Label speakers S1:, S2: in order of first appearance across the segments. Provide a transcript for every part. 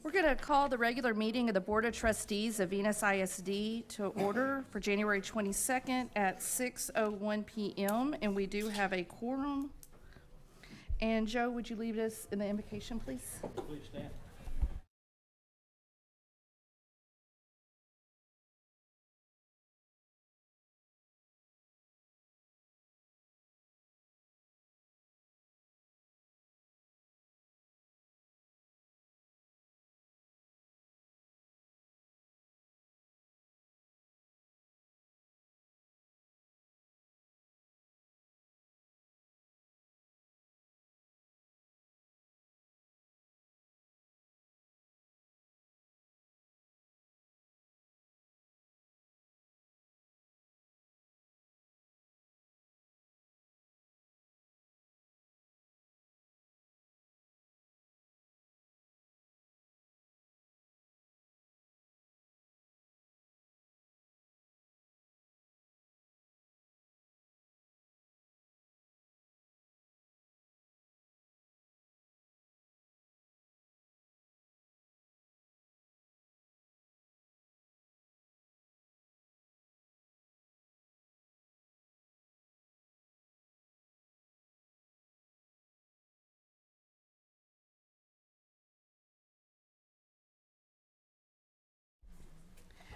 S1: We're going to call the regular meeting of the Board of Trustees of Venus ISD to order for January 22nd at 6:01 PM, and we do have a quorum. And Joe, would you lead us in the invocation, please?
S2: Please stand.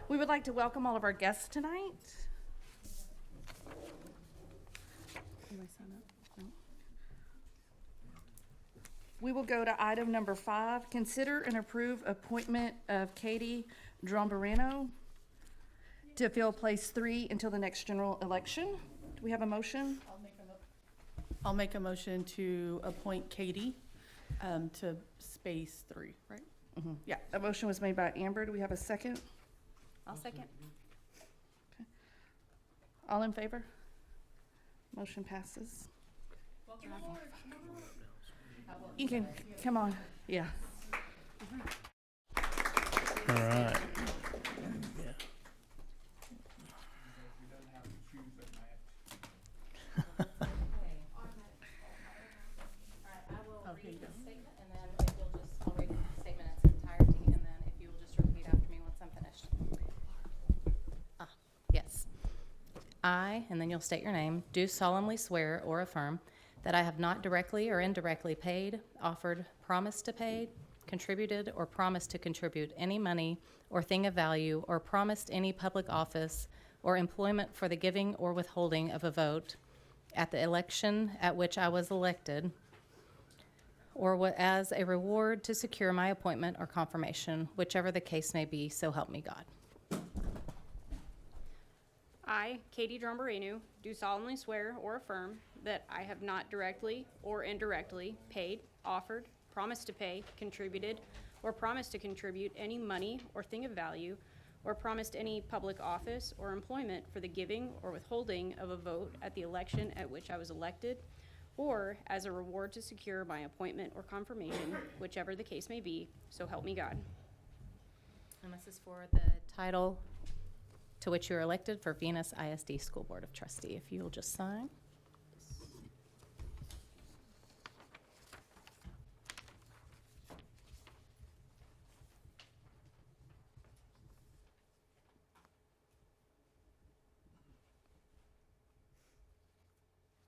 S1: We would like to welcome all of our guests tonight. Can I sign up? No. We will go to item number 5, consider and approve appointment of Katie Drombarino to fill place 3 until the next general election. Do we have a motion?
S3: I'll make a motion to appoint Katie to space 3, right?
S1: Yeah, a motion was made by Amber. Do we have a second?
S4: I'll second.
S1: All in favor? Motion passes. You can, come on, yeah.
S2: All right.
S4: Read the statement, and then if you'll just, I'll read the statement in its entirety, and then if you will just repeat after me once I'm finished. Yes. I, and then you'll state your name, do solemnly swear or affirm that I have not directly or indirectly paid, offered, promised to pay, contributed, or promised to contribute any money or thing of value, or promised any public office or employment for the giving or withholding of a vote at the election at which I was elected, or as a reward to secure my appointment or confirmation, whichever the case may be, so help me God.
S5: I, Katie Drombarino, do solemnly swear or affirm that I have not directly or indirectly paid, offered, promised to pay, contributed, or promised to contribute any money or thing of value, or promised any public office or employment for the giving or withholding of a vote at the election at which I was elected, or as a reward to secure my appointment or confirmation, whichever the case may be, so help me God.
S4: And this is for the title to which you are elected for Venus ISD School Board of Trustee. If you will just sign.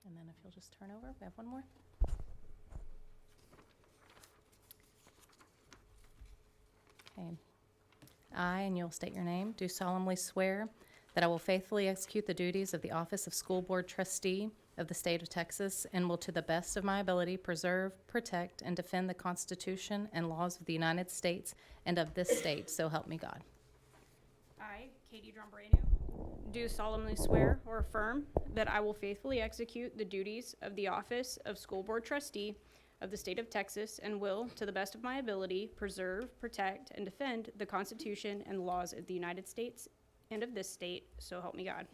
S4: And then if you'll just turn over, we have one more. Okay. I, and you'll state your name, do solemnly swear that I will faithfully execute the duties of the office of School Board Trustee of the State of Texas, and will to the best of my ability preserve, protect, and defend the Constitution and laws of the United States and of this state, so help me God.
S5: I, Katie Drombarino, do solemnly swear or affirm that I will faithfully execute the duties of the office of School Board Trustee of the State of Texas, and will, to the best of my ability, preserve, protect, and defend the Constitution and laws of the United States and of this state, so help me God.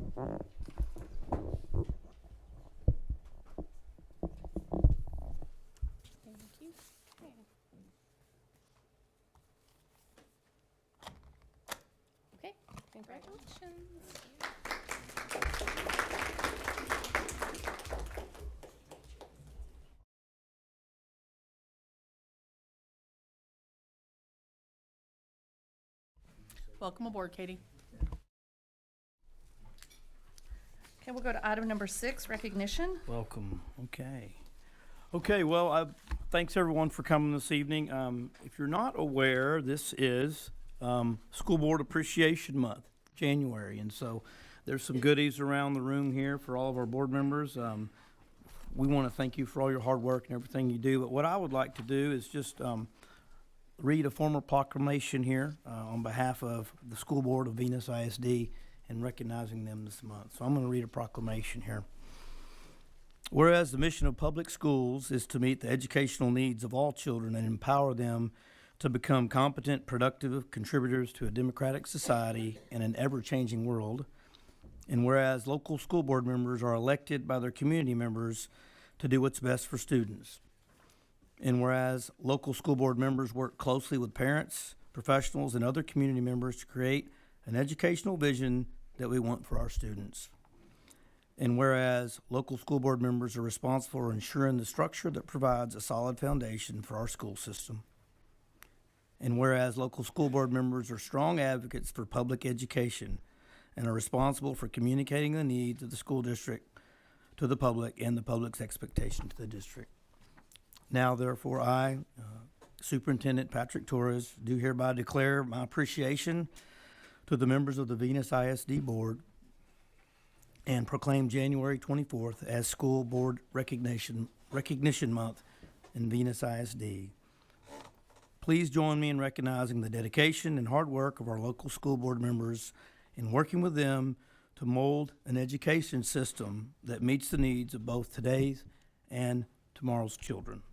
S4: Thank you. Okay, congratulations.
S3: Welcome aboard, Katie.
S1: Okay, we'll go to item number 6, recognition.
S2: Welcome. Okay, well, thanks everyone for coming this evening. If you're not aware, this is School Board Appreciation Month, January, and so there's some goodies around the room here for all of our board members. We want to thank you for all your hard work and everything you do, but what I would like to do is just read a formal proclamation here on behalf of the School Board of Venus ISD and recognizing them this month. So I'm going to read a proclamation here. Whereas the mission of public schools is to meet the educational needs of all children and empower them to become competent, productive contributors to a democratic society in an ever-changing world. And whereas local school board members are elected by their community members to do what's best for students. And whereas local school board members work closely with parents, professionals, and other community members to create an educational vision that we want for our students. And whereas local school board members are responsible for ensuring the structure that provides a solid foundation for our school system. And whereas local school board members are strong advocates for public education and are responsible for communicating the needs of the school district to the public and the public's expectation to the district. Now, therefore, I, Superintendent Patrick Torres, do hereby declare my appreciation to the members of the Venus ISD Board and proclaim January 24th as School Board Recognition Month in Venus ISD. Please join me in recognizing the dedication and hard work of our local school board members in working with them to mold an education system that meets the needs of both today's and tomorrow's children.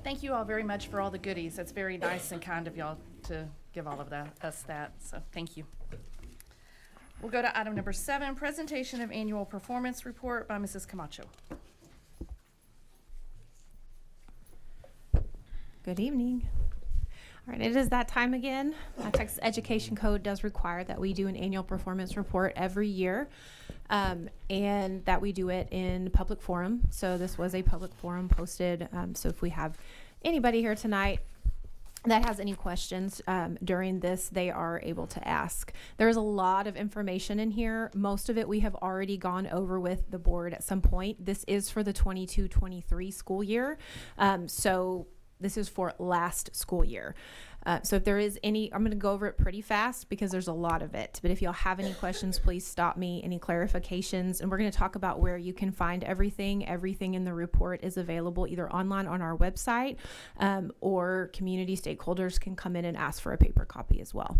S1: Thank you all very much for all the goodies. That's very nice and kind of y'all to give all of us that, so thank you. We'll go to item number 7, presentation of annual performance report by Mrs. Camacho.
S6: Good evening. All right, it is that time again. Texas Education Code does require that we do an annual performance report every year, and that we do it in public forum. So this was a public forum posted. So if we have anybody here tonight that has any questions during this, they are able to ask. There's a lot of information in here. Most of it we have already gone over with the board at some point. This is for the 22-23 school year. So this is for last school year. So if there is any, I'm going to go over it pretty fast because there's a lot of it. But if y'all have any questions, please stop me, any clarifications. And we're going to talk about where you can find everything. Everything in the report is available either online on our website, or community stakeholders can come in and ask for a paper copy as well.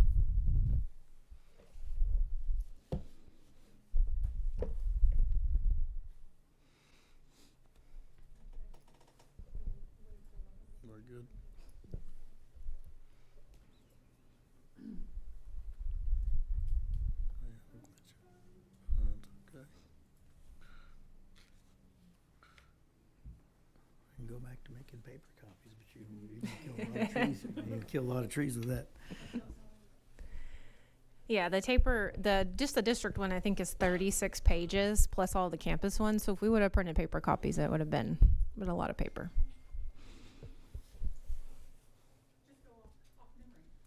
S2: Very good. Okay. You can go back to making paper copies, but you kill a lot of trees with that.
S6: Yeah, the taper, just the district one, I think is 36 pages plus all the campus ones. So if we would have printed paper copies, it would have been a lot of paper.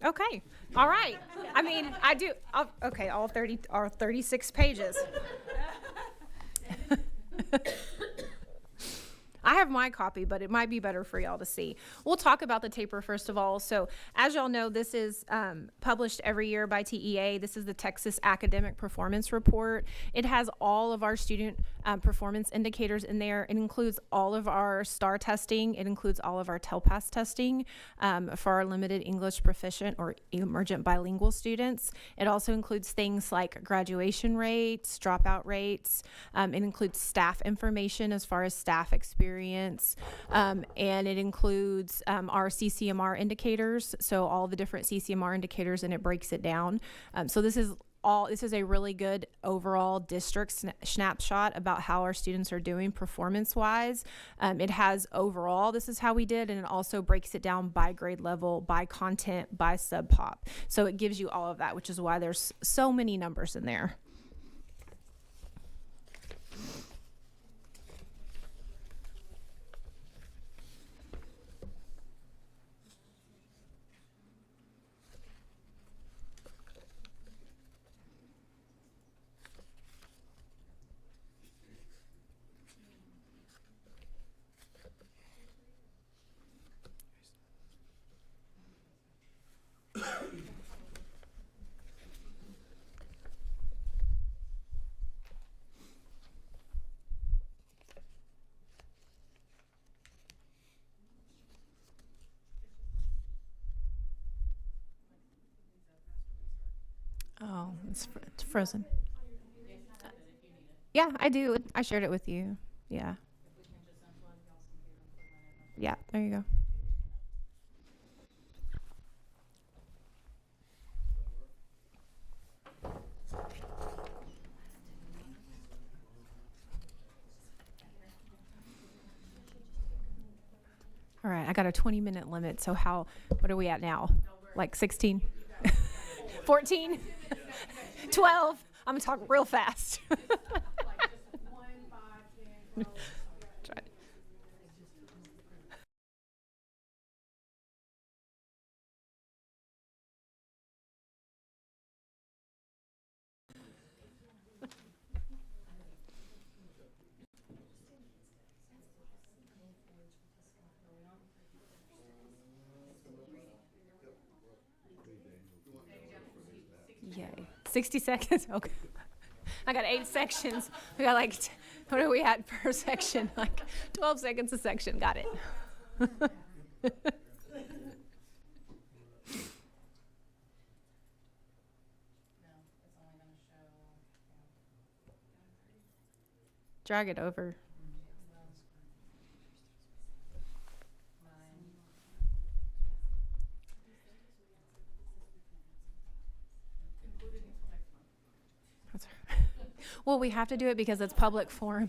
S6: Okay, all right. I mean, I do. Okay, all 36 pages. I have my copy, but it might be better for y'all to see. We'll talk about the taper first of all. So as y'all know, this is published every year by TEA. This is the Texas Academic Performance Report. It has all of our student performance indicators in there. It includes all of our STAR testing. It includes all of our TELPAS testing for our limited English proficient or emergent bilingual students. It also includes things like graduation rates, dropout rates. It includes staff information as far as staff experience. And it includes our CCMR indicators, so all the different CCMR indicators, and it breaks it down. So this is a really good overall district snapshot about how our students are doing performance-wise. It has overall, this is how we did, and it also breaks it down by grade level, by content, by sub-pop. So it gives you all of that, which is why there's so many numbers in there. Oh, it's frozen. Yeah, I do. I shared it with you. Yeah. Yeah, there you go. All right, I got a 20-minute limit. So what are we at now? Like 16? 14? 12? I'm gonna talk real fast. Try it. Yay. 60 seconds? Okay. I got 8 sections. We got like, what are we at per section? Like 12 seconds a section. Got it. Drag it over. That's all right. Well, we have to do it because it's public forum.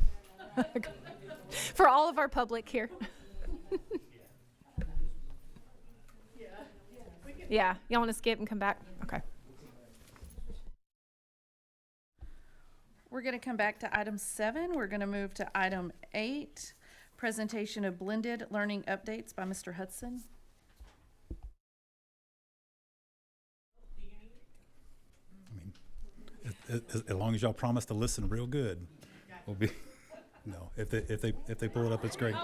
S6: For all of our public here. Yeah, y'all want to skip and come back? Okay.
S1: We're going to come back to item 7. We're going to move to item 8, presentation of blended learning updates by Mr. Hudson.
S7: As long as y'all promise to listen real good, we'll be. No, if they pull it up, it's great.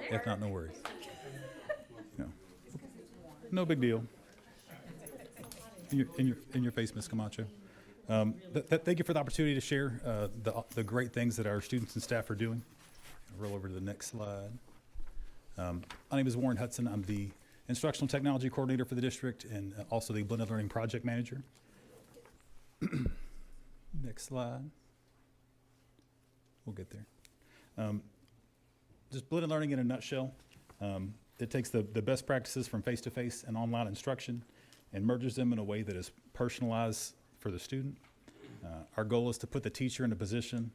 S7: If not, no worries. No, no big deal. In your face, Ms. Camacho. Thank you for the opportunity to share the great things that our students and staff are doing. I'll roll over to the next slide. My name is Warren Hudson. I'm the Instructional Technology Coordinator for the district and also the Blended Learning Project Manager. Next slide. We'll get there. Just blended learning in a nutshell. It takes the best practices from face-to-face and online instruction and merges them in a way that is personalized for the student. Our goal is to put the teacher in a position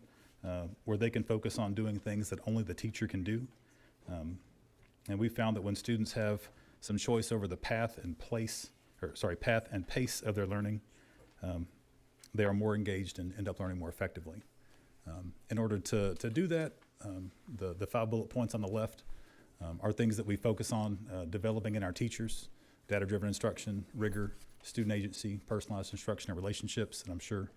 S7: where they can focus on doing things that only the teacher can do. And we found that when students have some choice over the path and pace of their learning, they are more engaged and end up learning more effectively. In order to do that, the 5 bullet points on the left are things that we focus on developing in our teachers: data-driven instruction, rigor, student agency, personalized instruction, and relationships. And I'm sure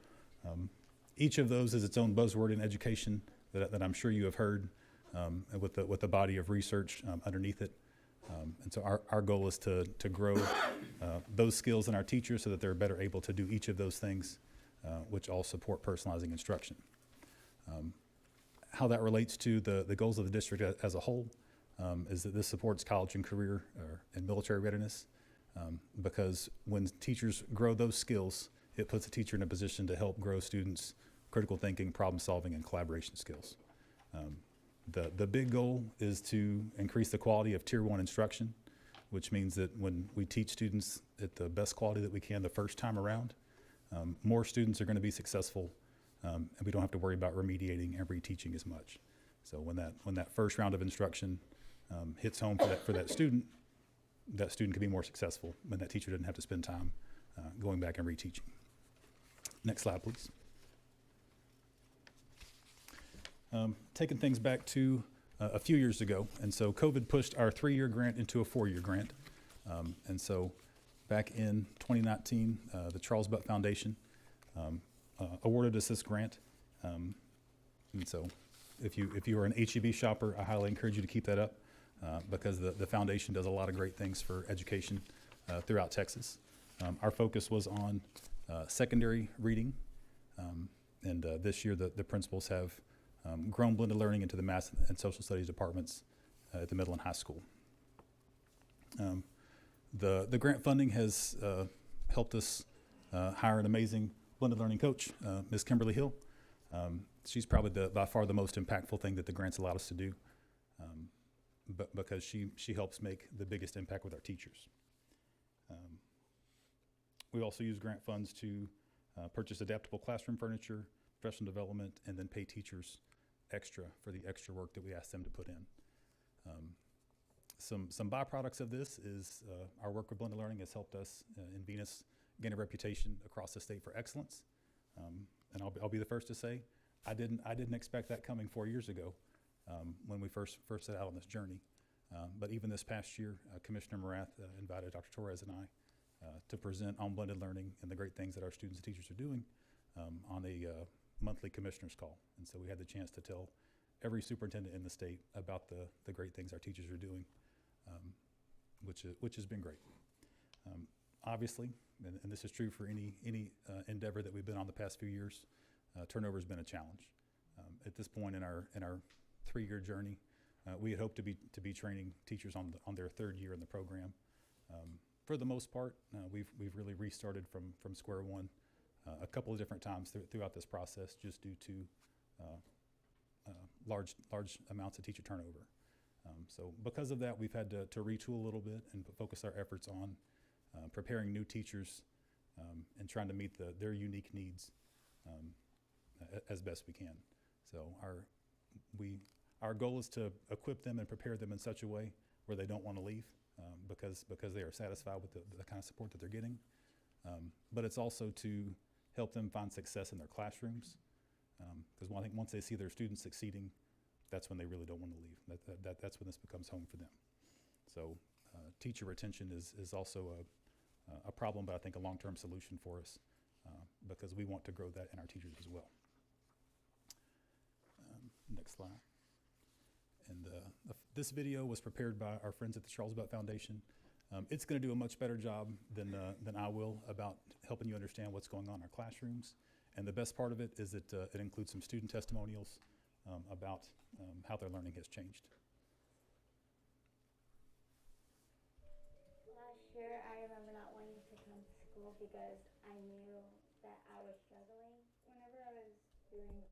S7: each of those is its own buzzword in education that I'm sure you have heard, with the body of research underneath it. And so our goal is to grow those skills in our teachers so that they're better able to do each of those things, which all support personalizing instruction. How that relates to the goals of the district as a whole is that this supports college and career and military readiness, because when teachers grow those skills, it puts a teacher in a position to help grow students' critical thinking, problem solving, and collaboration skills. The big goal is to increase the quality of Tier 1 instruction, which means that when we teach students at the best quality that we can the first time around, more students are going to be successful, and we don't have to worry about remediating and reteaching as much. So when that first round of instruction hits home for that student can be more successful when that teacher doesn't have to spend time going back and reteaching. Next slide, please. Taking things back to a few years ago, and so COVID pushed our 3-year grant into a 4-year grant. And so back in 2019, the Charles Butt Foundation awarded us this grant. And so if you are an HEB shopper, I highly encourage you to keep that up because the foundation does a lot of great things for education throughout Texas. Our focus was on secondary reading, and this year the principals have grown blended learning into the math and social studies departments at the middle and high school. The grant funding has helped us hire an amazing blended learning coach, Ms. Kimberly Hill. She's probably by far the most impactful thing that the grants allowed us to do, but because she helps make the biggest impact with our teachers. We also use grant funds to purchase adaptable classroom furniture, professional development, and then pay teachers extra for the extra work that we ask them to put in. Some byproducts of this is our work with blended learning has helped us in Venus gain a reputation across the state for excellence. And I'll be the first to say, I didn't expect that coming 4 years ago when we first set out on this journey. But even this past year, Commissioner Morath invited Dr. Torres and I to present on blended learning and the great things that our students and teachers are doing on a monthly commissioner's call. And so we had the chance to tell every superintendent in the state about the great things our teachers are doing, which has been great. Obviously, and this is true for any endeavor that we've been on the past few years, turnover has been a challenge. At this point in our 3-year journey, we had hoped to be training teachers on their 3rd year in the program. For the most part, we've really restarted from square one a couple of different times throughout this process, just due to large amounts of teacher turnover. So because of that, we've had to retool a little bit and focus our efforts on preparing new teachers and trying to meet their unique needs as best we can. So our goal is to equip them and prepare them in such a way where they don't want to leave because they are satisfied with the kind of support that they're getting. But it's also to help them find success in their classrooms, because I think once they see their students succeeding, that's when they really don't want to leave. That's when this becomes home for them. So teacher retention is also a problem, but I think a long-term solution for us because we want to grow that in our teachers as well. Next slide. And this video was prepared by our friends at the Charles Butt Foundation. It's going to do a much better job than I will about helping you understand what's going on in our classrooms. And the best part of it is that it includes some student testimonials about how their learning has changed.
S8: Last year, I remember not wanting to come to school because I knew that I was struggling whenever I was doing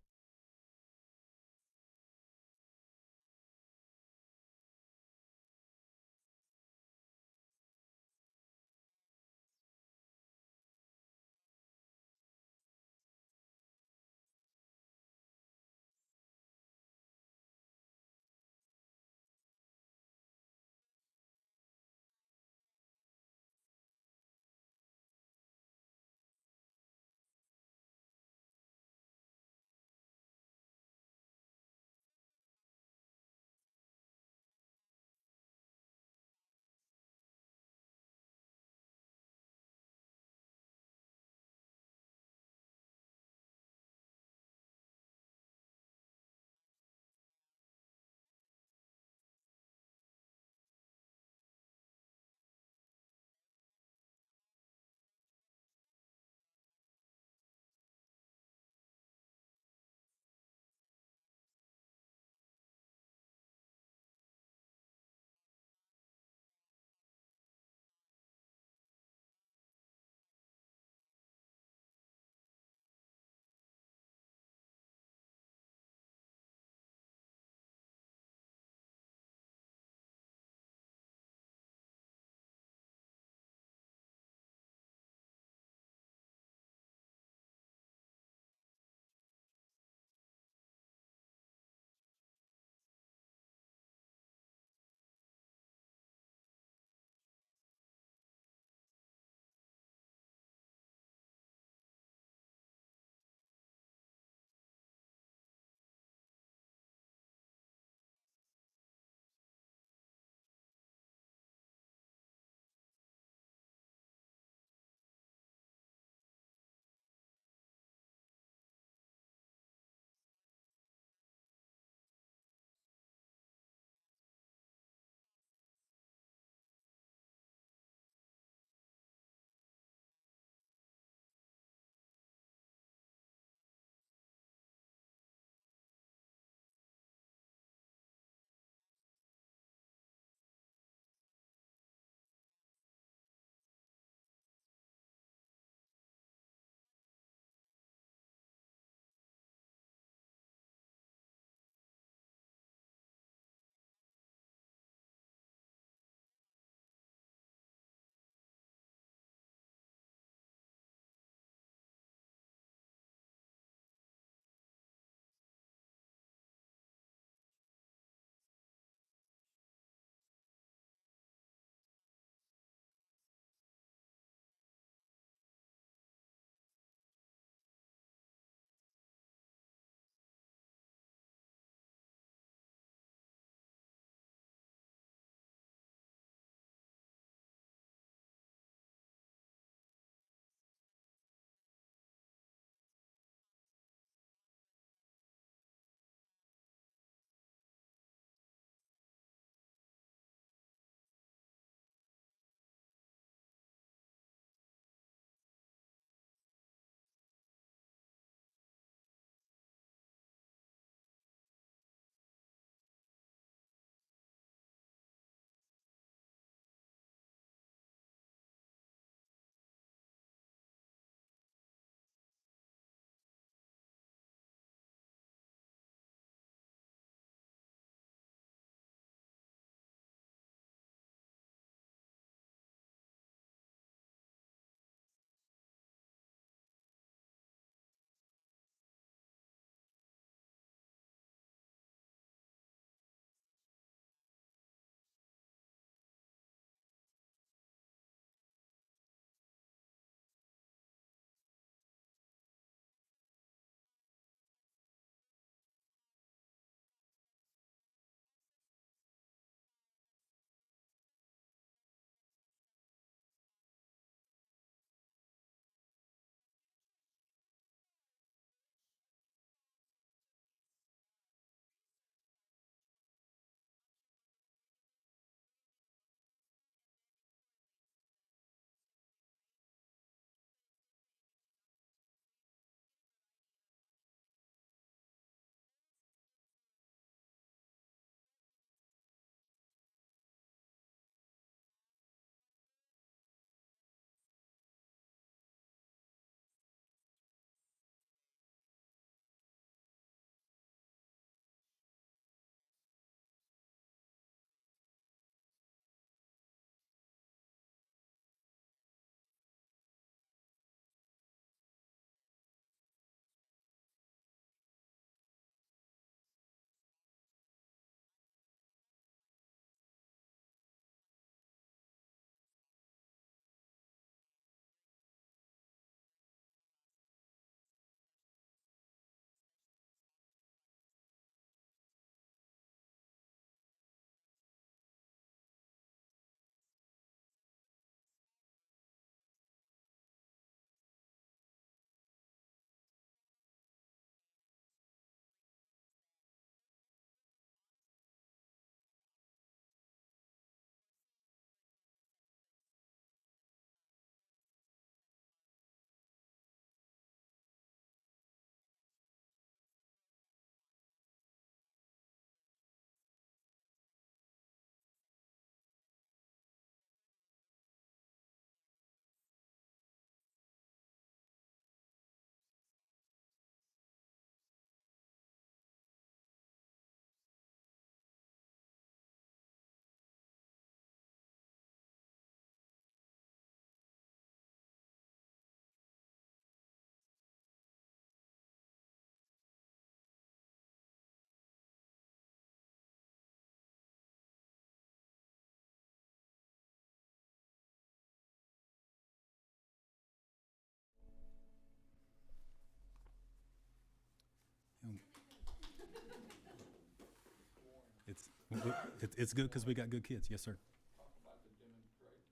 S7: It's good because we got good kids. Yes, sir.
S9: Talk about the demonstrate,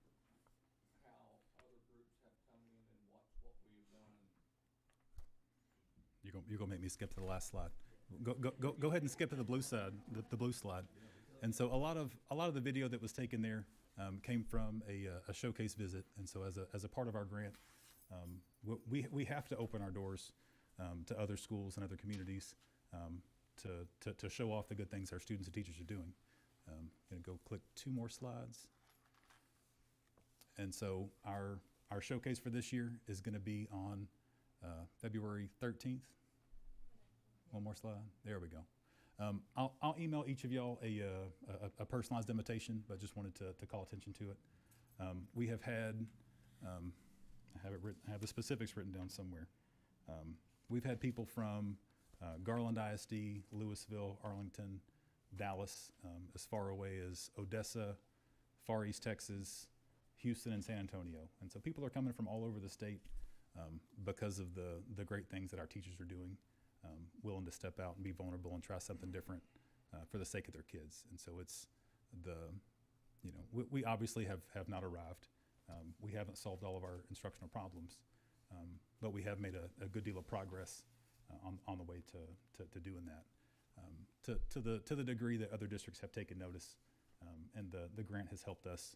S9: how other groups have come in and watched what we've done.
S7: You're gonna make me skip to the last slide. Go ahead and skip to the blue side, the blue slide. And so a lot of the video that was taken there came from a showcase visit. And so as a part of our grant, we have to open our doors to other schools and other communities to show off the good things our students and teachers are doing. Gonna go click 2 more slides. And so our showcase for this year is gonna be on February 13th. One more slide. There we go. I'll email each of y'all a personalized invitation, but just wanted to call attention to it. We have had, I have the specifics written down somewhere. We've had people from Garland ISD, Louisville, Arlington, Dallas, as far away as Odessa, Far East Texas, Houston, and San Antonio. And so people are coming from all over the state because of the great things that our teachers are doing, willing to step out and be vulnerable and try something different for the sake of their kids. And so it's we obviously have not arrived. We haven't solved all of our instructional problems, but we have made a good deal of progress on the way to doing that. To the degree that other districts have taken notice, and the grant has helped us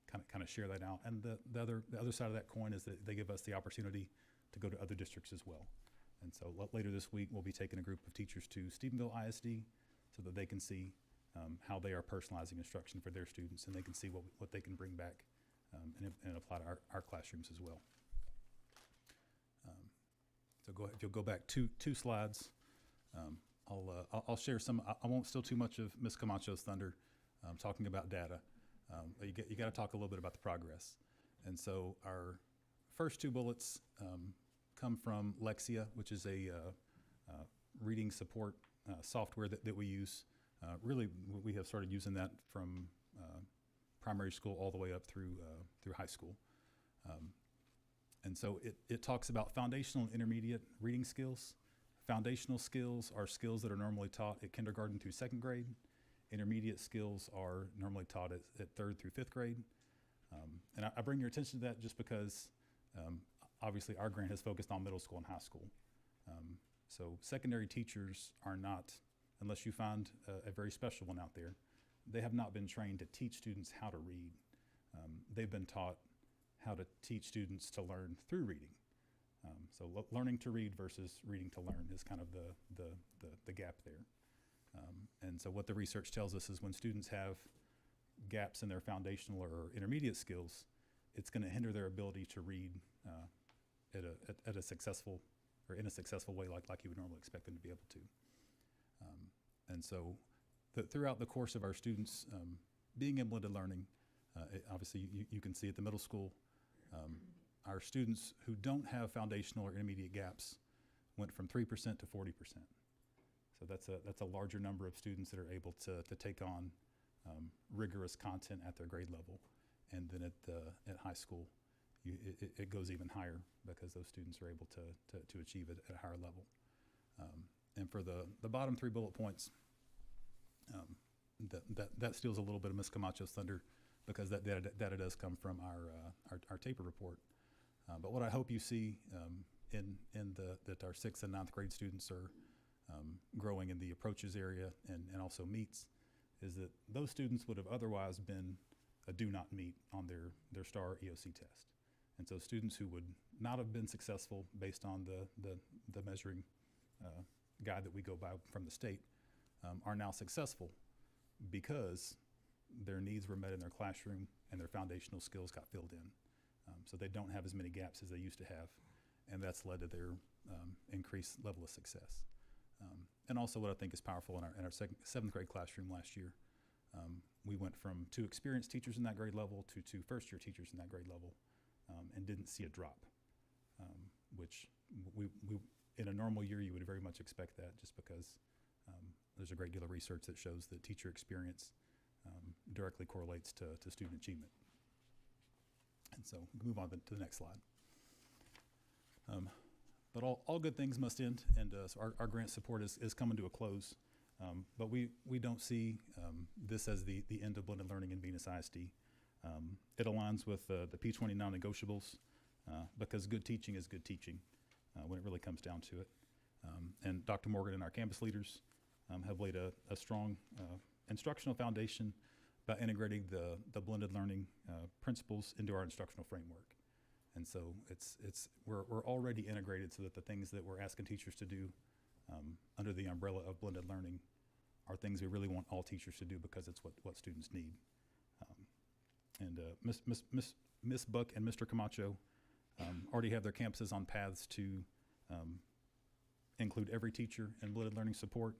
S7: kind of share that out. And the other side of that coin is that they give us the opportunity to go to other districts as well. And so later this week, we'll be taking a group of teachers to Stephenville ISD so that they can see how they are personalizing instruction for their students, and they can see what they can bring back and apply to our classrooms as well. So if you'll go back two slides, I'll share some. I won't steal too much of Ms. Camacho's thunder talking about data. But you got to talk a little bit about the progress. And so our first 2 bullets come from Lexia, which is a reading support software that we use. Really, we have started using that from primary school all the way up through high school. And so it talks about foundational and intermediate reading skills. Foundational skills are skills that are normally taught at kindergarten through 2nd grade. Intermediate skills are normally taught at 3rd through 5th grade. And I bring your attention to that just because obviously our grant has focused on middle school and high school. So secondary teachers are not, unless you find a very special one out there, they have not been trained to teach students how to read. They've been taught how to teach students to learn through reading. So learning to read versus reading to learn is kind of the gap there. And so what the research tells us is when students have gaps in their foundational or intermediate skills, it's going to hinder their ability to read at a successful or in a successful way like you would normally expect them to be able to. And so throughout the course of our students being implemented learning, obviously you can see at the middle school, our students who don't have foundational or intermediate gaps went from 3% to 40%. So that's a larger number of students that are able to take on rigorous content at their grade level. And then at high school, it goes even higher because those students are able to achieve it at a higher level. And for the bottom 3 bullet points, that steals a little bit of Ms. Camacho's thunder because that data does come from our TAPER report. But what I hope you see that our 6th and 9th grade students are growing in the approaches area and also meets is that those students would have otherwise been a do not meet on their STAR EOC test. And so students who would not have been successful based on the measuring guide that we go by from the state are now successful because their needs were met in their classroom and their foundational skills got filled in. So they don't have as many gaps as they used to have, and that's led to their increased level of success. And also what I think is powerful in our 7th grade classroom last year, we went from 2 experienced teachers in that grade level to 2 first-year teachers in that grade level and didn't see a drop, which we in a normal year you would very much expect that just because there's a great deal of research that shows that teacher experience directly correlates to student achievement. And so we can move on to the next slide. But all good things must end, and so our grant support is coming to a close. But we don't see this as the end of blended learning in Venus ISD. It aligns with the P20 non-negotiables because good teaching is good teaching when it really comes down to it. And Dr. Morgan and our campus leaders have laid a strong instructional foundation by integrating the blended learning principles into our instructional framework. And so we're already integrated so that the things that we're asking teachers to do under the umbrella of blended learning are things we really want all teachers to do because it's what students need. Miss Buck and Mr. Camacho already have their campuses on paths to include every teacher in blended learning support,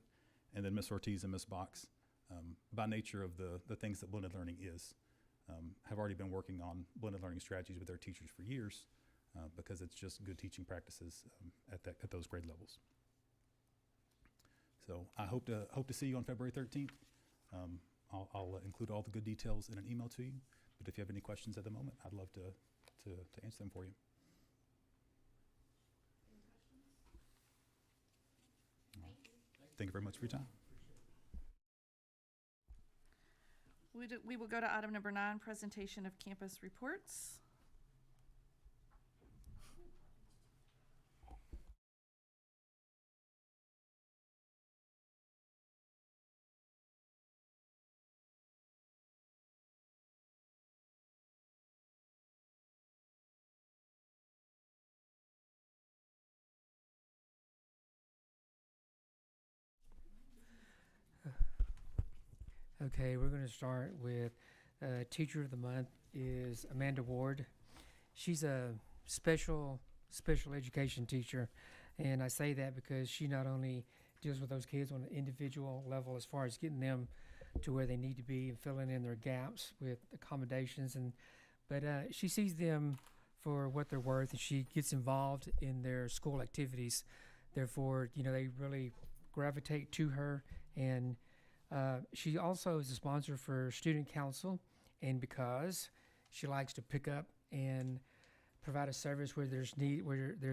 S7: and then Miss Ortiz and Miss Box, by nature of the things that blended learning is, have already been working on blended learning strategies with their teachers for years because it's just good teaching practices at those grade levels. So I hope to see you on February 13th. I'll include all the good details in an email to you, but if you have any questions at the moment, I'd love to answer them for you. Thank you very much for your time.
S1: We will go to item number 9, presentation of campus reports.
S10: Okay, we're going to start with Teacher of the Month is Amanda Ward. She's a special education teacher, and I say that because she not only deals with those kids on an individual level as far as getting them to where they need to be and filling in their gaps with accommodations, but she sees them for what they're worth, and she gets involved in their school activities. Therefore, they really gravitate to her, and she also is a sponsor for Student Council, and because she likes to pick up and provide a service where there's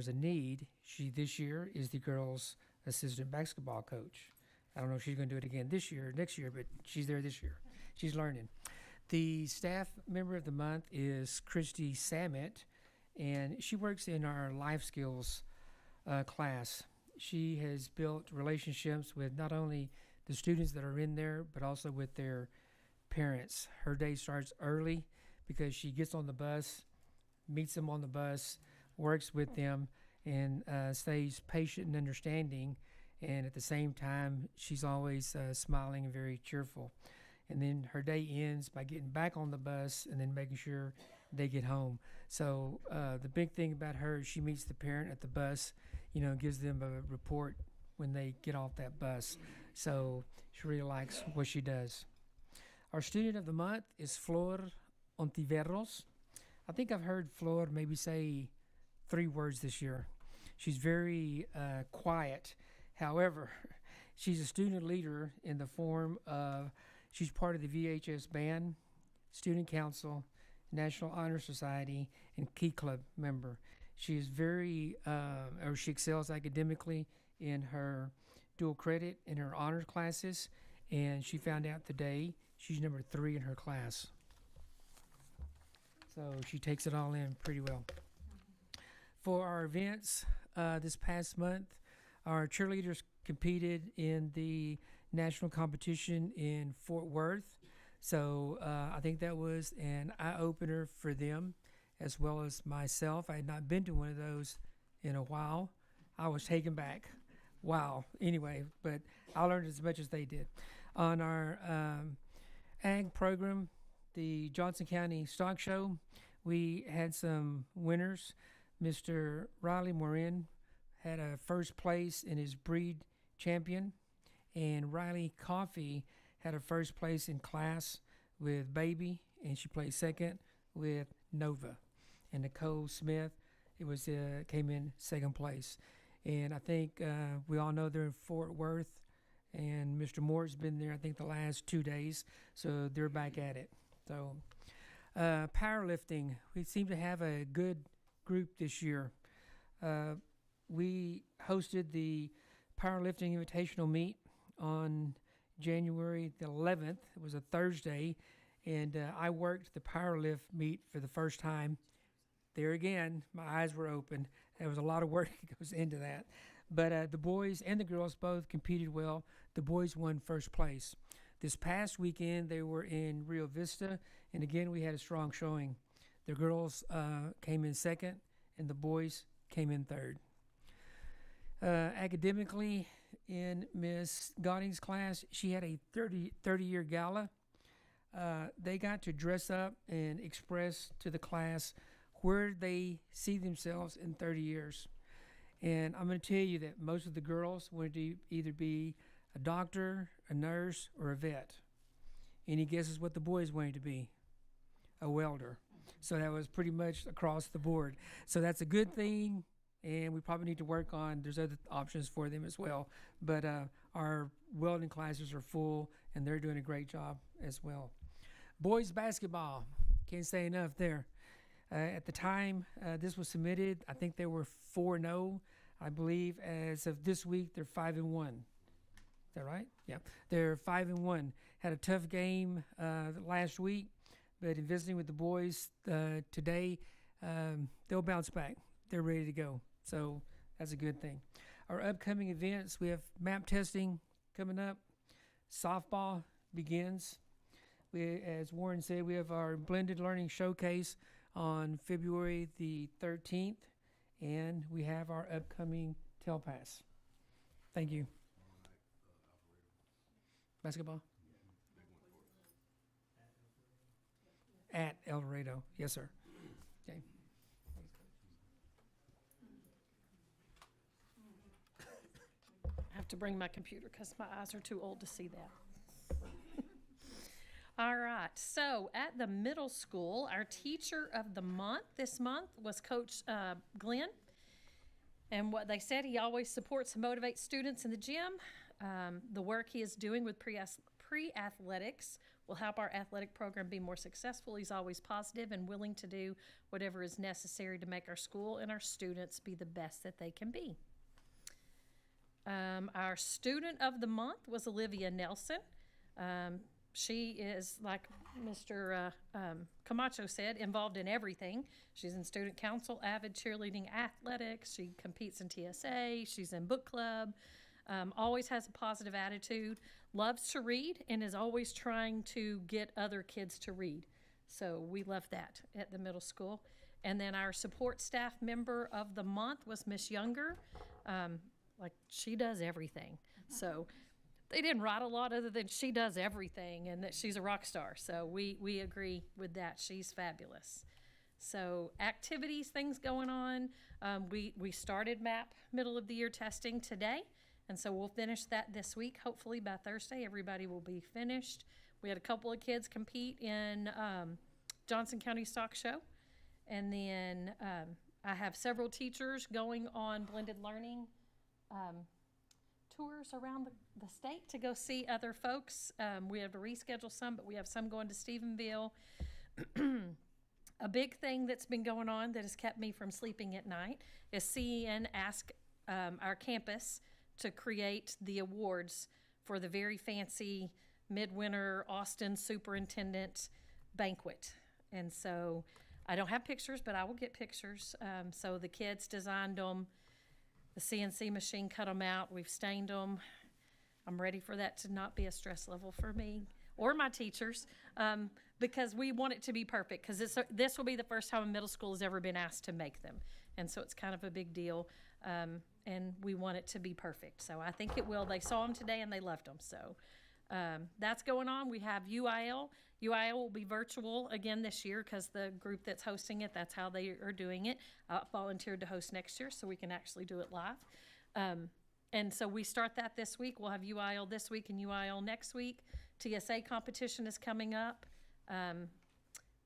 S10: a need, she this year is the girls' assistant basketball coach. I don't know if she's going to do it again next year, but she's there this year. She's learning. The staff member of the month is Christy Samet, and she works in our life skills class. She has built relationships with not only the students that are in there, but also with their parents. Her day starts early because she gets on the bus, meets them on the bus, works with them, and stays patient and understanding. And at the same time, she's always smiling and very cheerful. And then her day ends by getting back on the bus and then making sure they get home. So the big thing about her is she meets the parent at the bus, gives them a report when they get off that bus. So she really likes what she does. Our student of the month is Flor Ontiveros. I think I've heard Flor maybe say 3 words this year. She's very quiet. However, she's a student leader in the form of, she's part of the VHS band, Student Council, National Honor Society, and Key Club member. She is she excels academically in her dual credit in her honors classes, and she found out today she's number 3 in her class. So she takes it all in pretty well. For our events this past month, our cheerleaders competed in the national competition in Fort Worth. So I think that was an eye-opener for them as well as myself. I had not been to one of those in a while. I was taken back. Wow. Anyway, but I learned as much as they did. On our ag program, the Johnson County Stock Show, we had some winners. Mr. Riley Morin had a first place in his breed champion, and Riley Coffey had a first place in class with Baby, and she placed second with Nova. And Nicole Smith, came in second place. And I think we all know they're in Fort Worth, and Mr. Moore's been there, I think, the last 2 days, so they're back at it. So powerlifting, we seem to have a good group this year. We hosted the Powerlifting Invitational Meet on January the 11th. It was a Thursday, and I worked the powerlift meet for the first time. There again, my eyes were open. There was a lot of work that goes into that. But the boys and the girls both competed well. The boys won first place. This past weekend, they were in Rio Vista, and again, we had a strong showing. The girls came in second, and the boys came in third. Academically, in Miss Godding's class, she had a 30-year gala. They got to dress up and express to the class where they see themselves in 30 years. And I'm going to tell you that most of the girls wanted to either be a doctor, a nurse, or a vet. Any guesses what the boys wanted to be? A welder. So that was pretty much across the board. So that's a good thing, and we probably need to work on, there's other options for them as well. But our welding classes are full, and they're doing a great job as well. Boys basketball, can't say enough there. At the time this was submitted, I think they were 4-0. I believe as of this week, they're 5-1. Is that right? Yeah, they're 5-1. Had a tough game last week, but in visiting with the boys today, they'll bounce back. They're ready to go, so that's a good thing. Our upcoming events, we have map testing coming up. Softball begins. As Warren said, we have our blended learning showcase on February the 13th, and we have our upcoming Telpass. Thank you. Basketball? At El Dorado, yes, sir. Okay.
S11: I have to bring my computer because my eyes are too old to see that. All right, so at the middle school, our teacher of the month this month was Coach Glenn. And what they said, he always supports and motivates students in the gym. The work he is doing with pre-athletics will help our athletic program be more successful. He's always positive and willing to do whatever is necessary to make our school and our students be the best that they can be. Our student of the month was Olivia Nelson. She is, like Mr. Camacho said, involved in everything. She's in student council, avid cheerleading, athletics. She competes in TSA. She's in book club. Always has a positive attitude. Loves to read and is always trying to get other kids to read. So we love that at the middle school. And then our support staff member of the month was Miss Younger. She does everything. So they didn't write a lot other than she does everything and that she's a rock star. So we agree with that. She's fabulous. So activities, things going on. We started MAP middle of the year testing today. And so we'll finish that this week. Hopefully by Thursday, everybody will be finished. We had a couple of kids compete in Johnson County Stock Show. And then I have several teachers going on blended learning tours around the state to go see other folks. We have to reschedule some, but we have some going to Stephenville. A big thing that's been going on that has kept me from sleeping at night is CEN asked our campus to create the awards for the very fancy Midwinter Austin Superintendent Banquet. And so I don't have pictures, but I will get pictures. So the kids designed them. The CNC machine cut them out. We've stained them. I'm ready for that to not be a stress level for me or my teachers because we want it to be perfect because this will be the first time a middle school has ever been asked to make them. And so it's kind of a big deal. And we want it to be perfect. So I think it will. They saw them today and they loved them. So that's going on. We have UIL. UIL will be virtual again this year because the group that's hosting it, that's how they are doing it. Volunteered to host next year so we can actually do it live. And so we start that this week. We'll have UIL this week and UIL next week. TSA competition is coming up.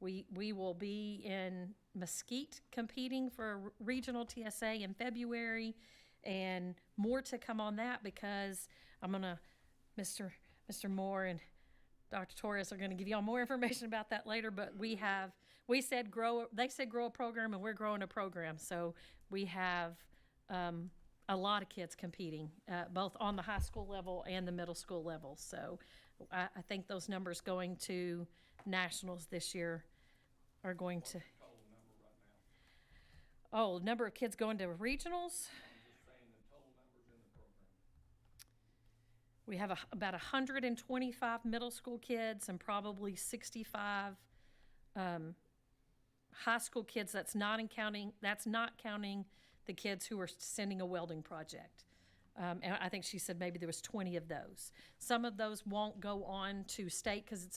S11: We will be in Mesquite competing for a regional TSA in February, and more to come on that because I'm gonna, Mr. Moore and Dr. Torres are gonna give y'all more information about that later, but they said grow a program and we're growing a program. So we have a lot of kids competing, both on the high school level and the middle school level. So I think those numbers going to nationals this year are going to. Oh, number of kids going to regionals? We have about 125 middle school kids and probably 65 high school kids. That's not counting the kids who are sending a welding project. And I think she said maybe there was 20 of those. Some of those won't go on to state because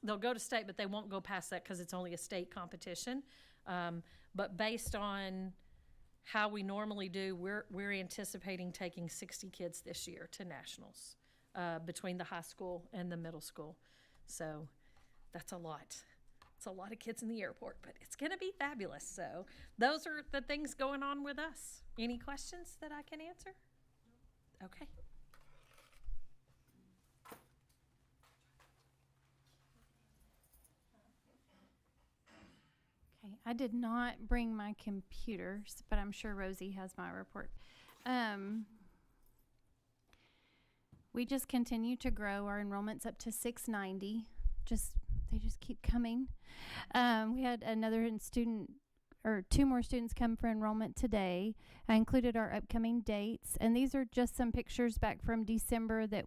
S11: they'll go to state, but they won't go past that because it's only a state competition. But based on how we normally do, we're anticipating taking 60 kids this year to nationals between the high school and the middle school. So that's a lot. It's a lot of kids in the airport, but it's going to be fabulous. So those are the things going on with us. Any questions that I can answer? Okay.
S12: Okay, I did not bring my computers, but I'm sure Rosie has my report. We just continue to grow. Our enrollment's up to 690. They just keep coming. We had two more students come for enrollment today. I included our upcoming dates, and these are just some pictures back from December that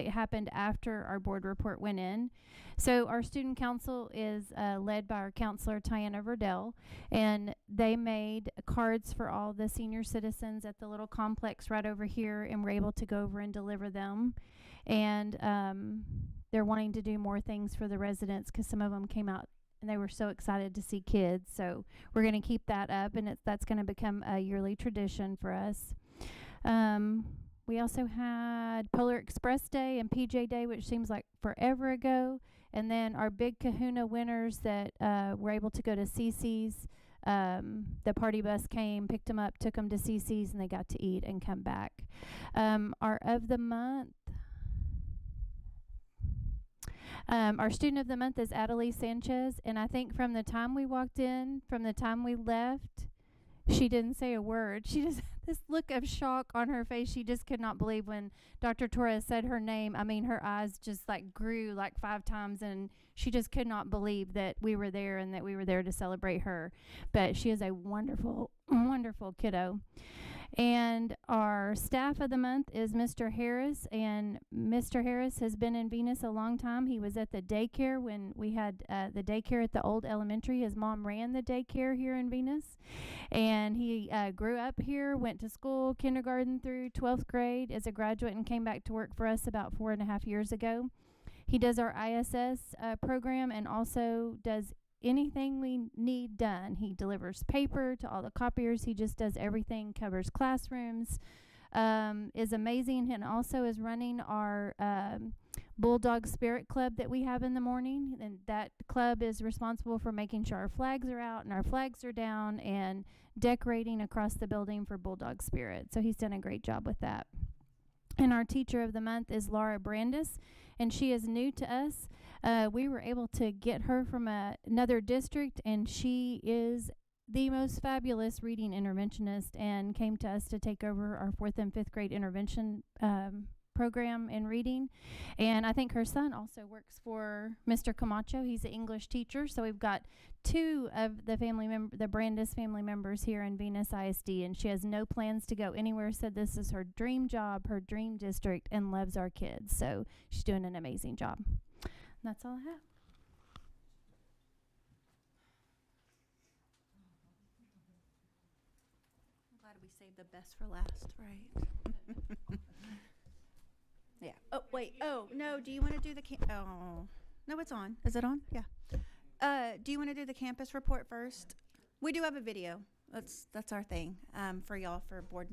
S12: happened after our board report went in. So our student council is led by our counselor, Tiana Verdell, and they made cards for all the senior citizens at the little complex right over here, and we're able to go over and deliver them. And they're wanting to do more things for the residents because some of them came out and they were so excited to see kids. So we're going to keep that up, and that's going to become a yearly tradition for us. We also had Polar Express Day and PJ Day, which seems like forever ago. And then our big kahuna winners that were able to go to CC's. The party bus came, picked them up, took them to CC's, and they got to eat and come back. Our student of the month is Adelie Sanchez. And I think from the time we walked in, from the time we left, she didn't say a word. She just this look of shock on her face. She just could not believe when Dr. Torres said her name. I mean, her eyes just grew 5 times, and she just could not believe that we were there and that we were there to celebrate her. But she is a wonderful, wonderful kiddo. And our staff of the month is Mr. Harris, and Mr. Harris has been in Venus a long time. He was at the daycare when we had the daycare at the old elementary. His mom ran the daycare here in Venus, and he grew up here, went to school, kindergarten through 12th grade as a graduate, and came back to work for us about 4.5 years ago. He does our ISS program and also does anything we need done. He delivers paper to all the copiers. He just does everything, covers classrooms, is amazing, and also is running our Bulldog Spirit Club that we have in the morning. And that club is responsible for making sure our flags are out and our flags are down and decorating across the building for Bulldog Spirit. So he's done a great job with that. And our teacher of the month is Laura Brandis, and she is new to us. We were able to get her from another district, and she is the most fabulous reading interventionist and came to us to take over our 4th and 5th grade intervention program in reading. And I think her son also works for Mr. Camacho. He's an English teacher. So we've got 2 of the Brandis family members here in Venus ISD, and she has no plans to go anywhere. Said this is her dream job, her dream district, and loves our kids. So she's doing an amazing job. And that's all I have.
S13: I'm glad we saved the best for last, right? Yeah. Oh, wait. Oh, no. Do you want to do the oh. No, it's on. Is it on? Yeah. Do you want to do the campus report first? We do have a video. That's our thing for y'all for Board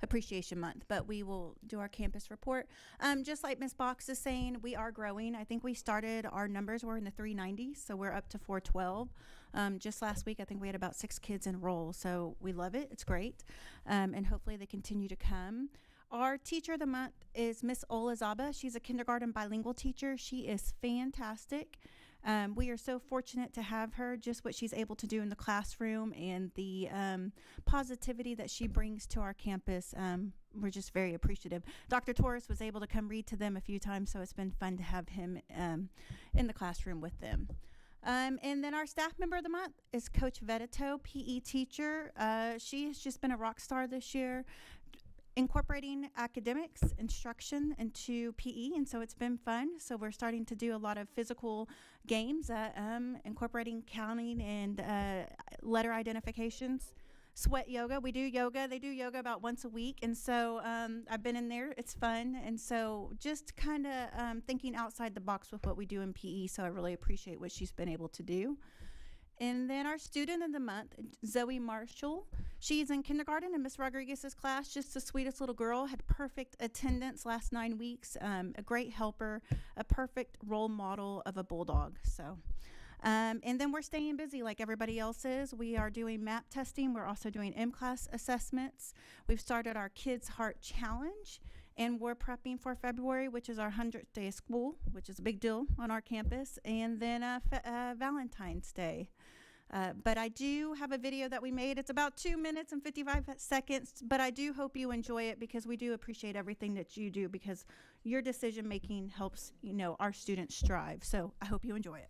S13: Appreciation Month. But we will do our campus report. Just like Ms. Box is saying, we are growing. I think we started, our numbers were in the 390s, so we're up to 412. Just last week, I think we had about 6 kids enroll. So we love it. It's great. And hopefully they continue to come. Our teacher of the month is Miss Ola Zaba. She's a kindergarten bilingual teacher. She is fantastic. We are so fortunate to have her, just what she's able to do in the classroom and the positivity that she brings to our campus. We're just very appreciative. Dr. Torres was able to come read to them a few times, so it's been fun to have him in the classroom with them. And then our staff member of the month is Coach Vedito, PE teacher. She has just been a rock star this year, incorporating academics instruction into PE, and so it's been fun. So we're starting to do a lot of physical games, incorporating counting and letter identifications. Sweat yoga, we do yoga. They do yoga about once a week, and so I've been in there. It's fun, and so just kind of thinking outside the box with what we do in PE. So I really appreciate what she's been able to do. And then our student of the month, Zoe Marshall. She's in kindergarten in Miss Rodriguez's class, just the sweetest little girl, had perfect attendance last 9 weeks, a great helper, a perfect role model of a bulldog. So, and then we're staying busy like everybody else is. We are doing MAP testing. We're also doing M-Class assessments. We've started our Kids Heart Challenge, and we're prepping for February, which is our 100th day of school, which is a big deal on our campus, and then Valentine's Day. But I do have a video that we made. It's about 2 minutes and 55 seconds, but I do hope you enjoy it because we do appreciate everything that you do, because your decision making helps, our students strive. So I hope you enjoy it.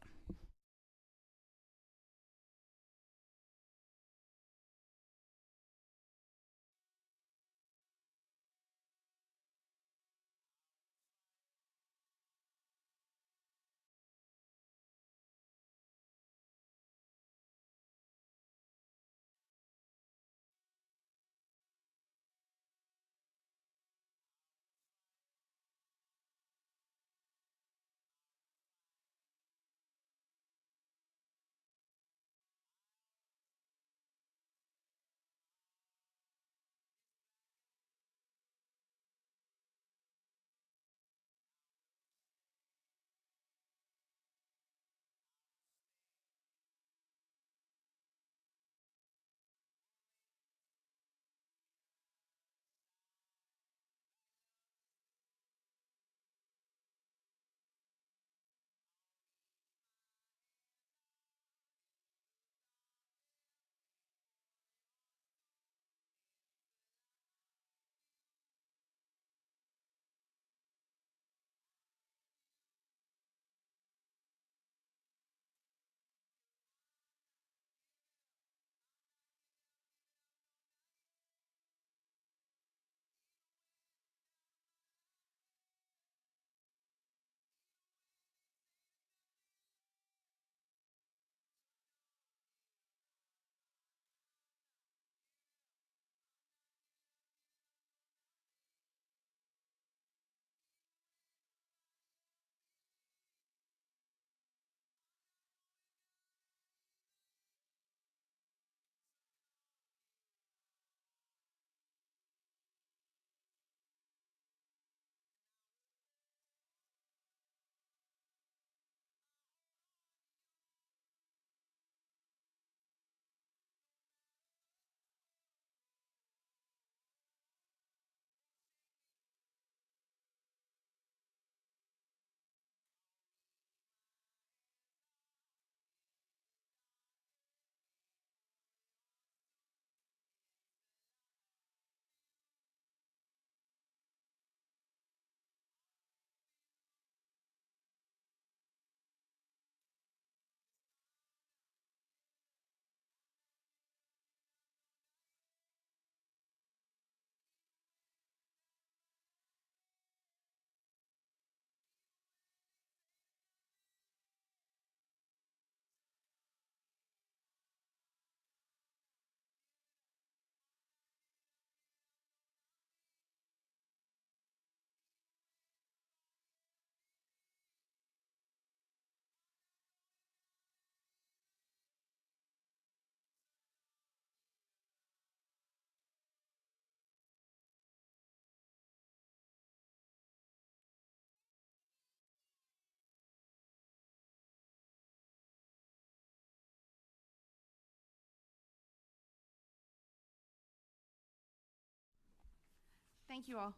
S1: Thank you all.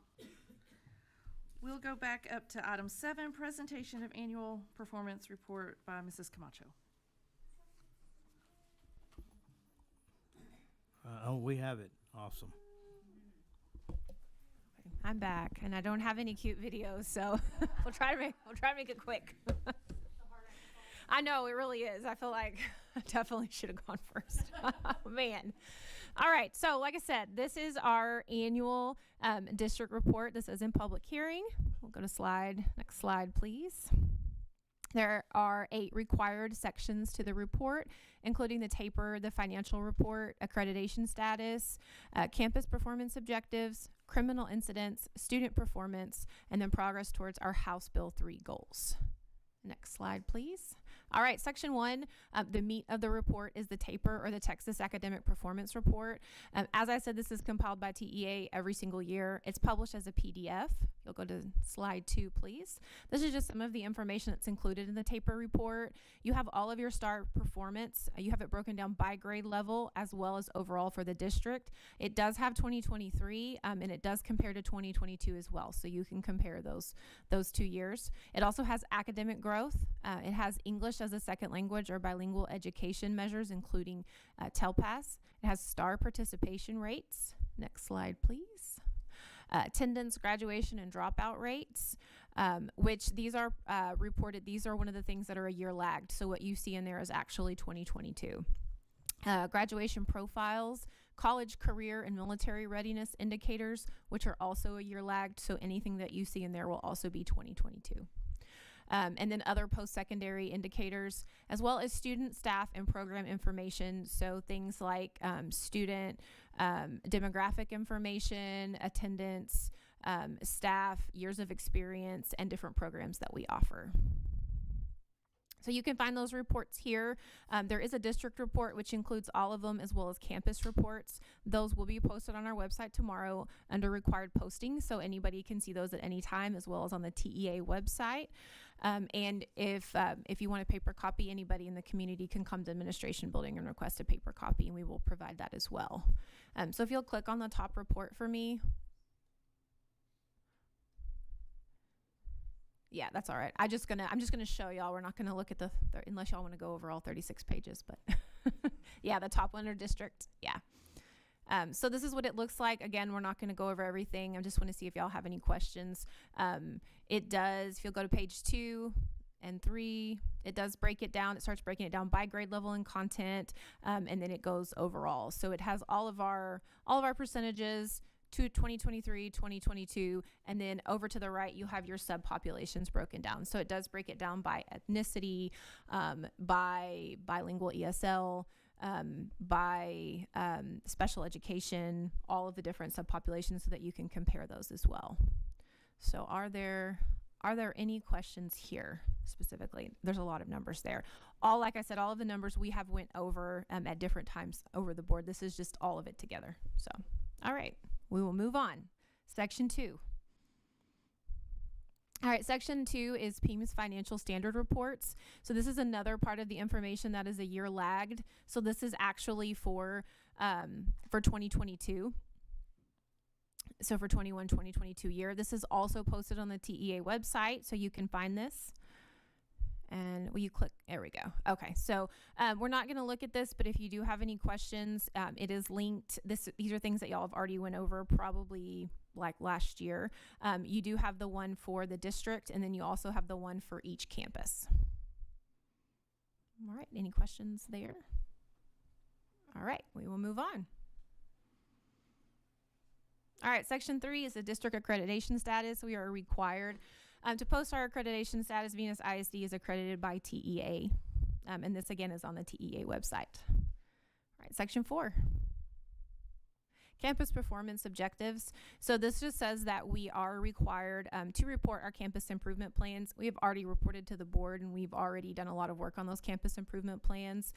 S1: We'll go back up to item 7, presentation of annual performance report by Mrs. Camacho.
S2: Oh, we have it. Awesome.
S6: I'm back, and I don't have any cute videos, so we'll try to make it quick. I know, it really is. I feel like I definitely should have gone first. Man. All right, so like I said, this is our annual district report. This is in public hearing. We'll go to next slide, please. There are 8 required sections to the report, including the taper, the financial report, accreditation status, campus performance objectives, criminal incidents, student performance, and then progress towards our House Bill 3 goals. Next slide, please. All right, section 1, the meat of the report is the taper, or the Texas Academic Performance Report. As I said, this is compiled by TEA every single year. It's published as a PDF. You'll go to slide 2, please. This is just some of the information that's included in the taper report. You have all of your STAR performance. You have it broken down by grade level as well as overall for the district. It does have 2023, and it does compare to 2022 as well, so you can compare those 2 years. It also has academic growth. It has English as a second language or bilingual education measures, including TELPAS. It has STAR participation rates. Next slide, please. Attendance, graduation, and dropout rates, which these are reported. These are one of the things that are a year lagged. So what you see in there is actually 2022. Graduation profiles, college, career, and military readiness indicators, which are also a year lagged. So anything that you see in there will also be 2022. And then other post-secondary indicators, as well as student, staff, and program information. So things like student demographic information, attendance, staff, years of experience, and different programs that we offer. So you can find those reports here. There is a district report, which includes all of them, as well as campus reports. Those will be posted on our website tomorrow under required postings, so anybody can see those at any time, as well as on the TEA website. And if you want a paper copy, anybody in the community can come to administration building and request a paper copy, and we will provide that as well. So if you'll click on the top report for me. Yeah, that's all right. I'm just gonna show y'all. We're not gonna look at the unless y'all want to go over all 36 pages, but yeah, the top one are district. Yeah. So this is what it looks like. Again, we're not gonna go over everything. I just want to see if y'all have any questions. It does. If you'll go to page 2 and 3, it does break it down. It starts breaking it down by grade level and content, and then it goes overall. So it has all of our percentages to 2023, 2022, and then over to the right, you have your subpopulations broken down. So it does break it down by ethnicity, by bilingual ESL, by special education, all of the different subpopulations, so that you can compare those as well. So are there any questions here specifically? There's a lot of numbers there. Like I said, all of the numbers we have went over at different times over the board. This is just all of it together. So, all right. We will move on. Section 2. All right, section 2 is PEIMS financial standard reports. So this is another part of the information that is a year lagged. So this is actually for 2022. So for 2022 year. This is also posted on the TEA website, so you can find this. And will you click? There we go. Okay, so we're not going to look at this, but if you do have any questions, it is linked. These are things that y'all have already went over probably like last year. You do have the one for the district, and then you also have the one for each campus. All right, any questions there? All right, we will move on. All right, section 3 is the district accreditation status. We are required to post our accreditation status. Venus ISD is accredited by TEA. And this again is on the TEA website. All right, section 4. Campus performance objectives. So this just says that we are required to report our campus improvement plans. We have already reported to the board, and we've already done a lot of work on those campus improvement plans.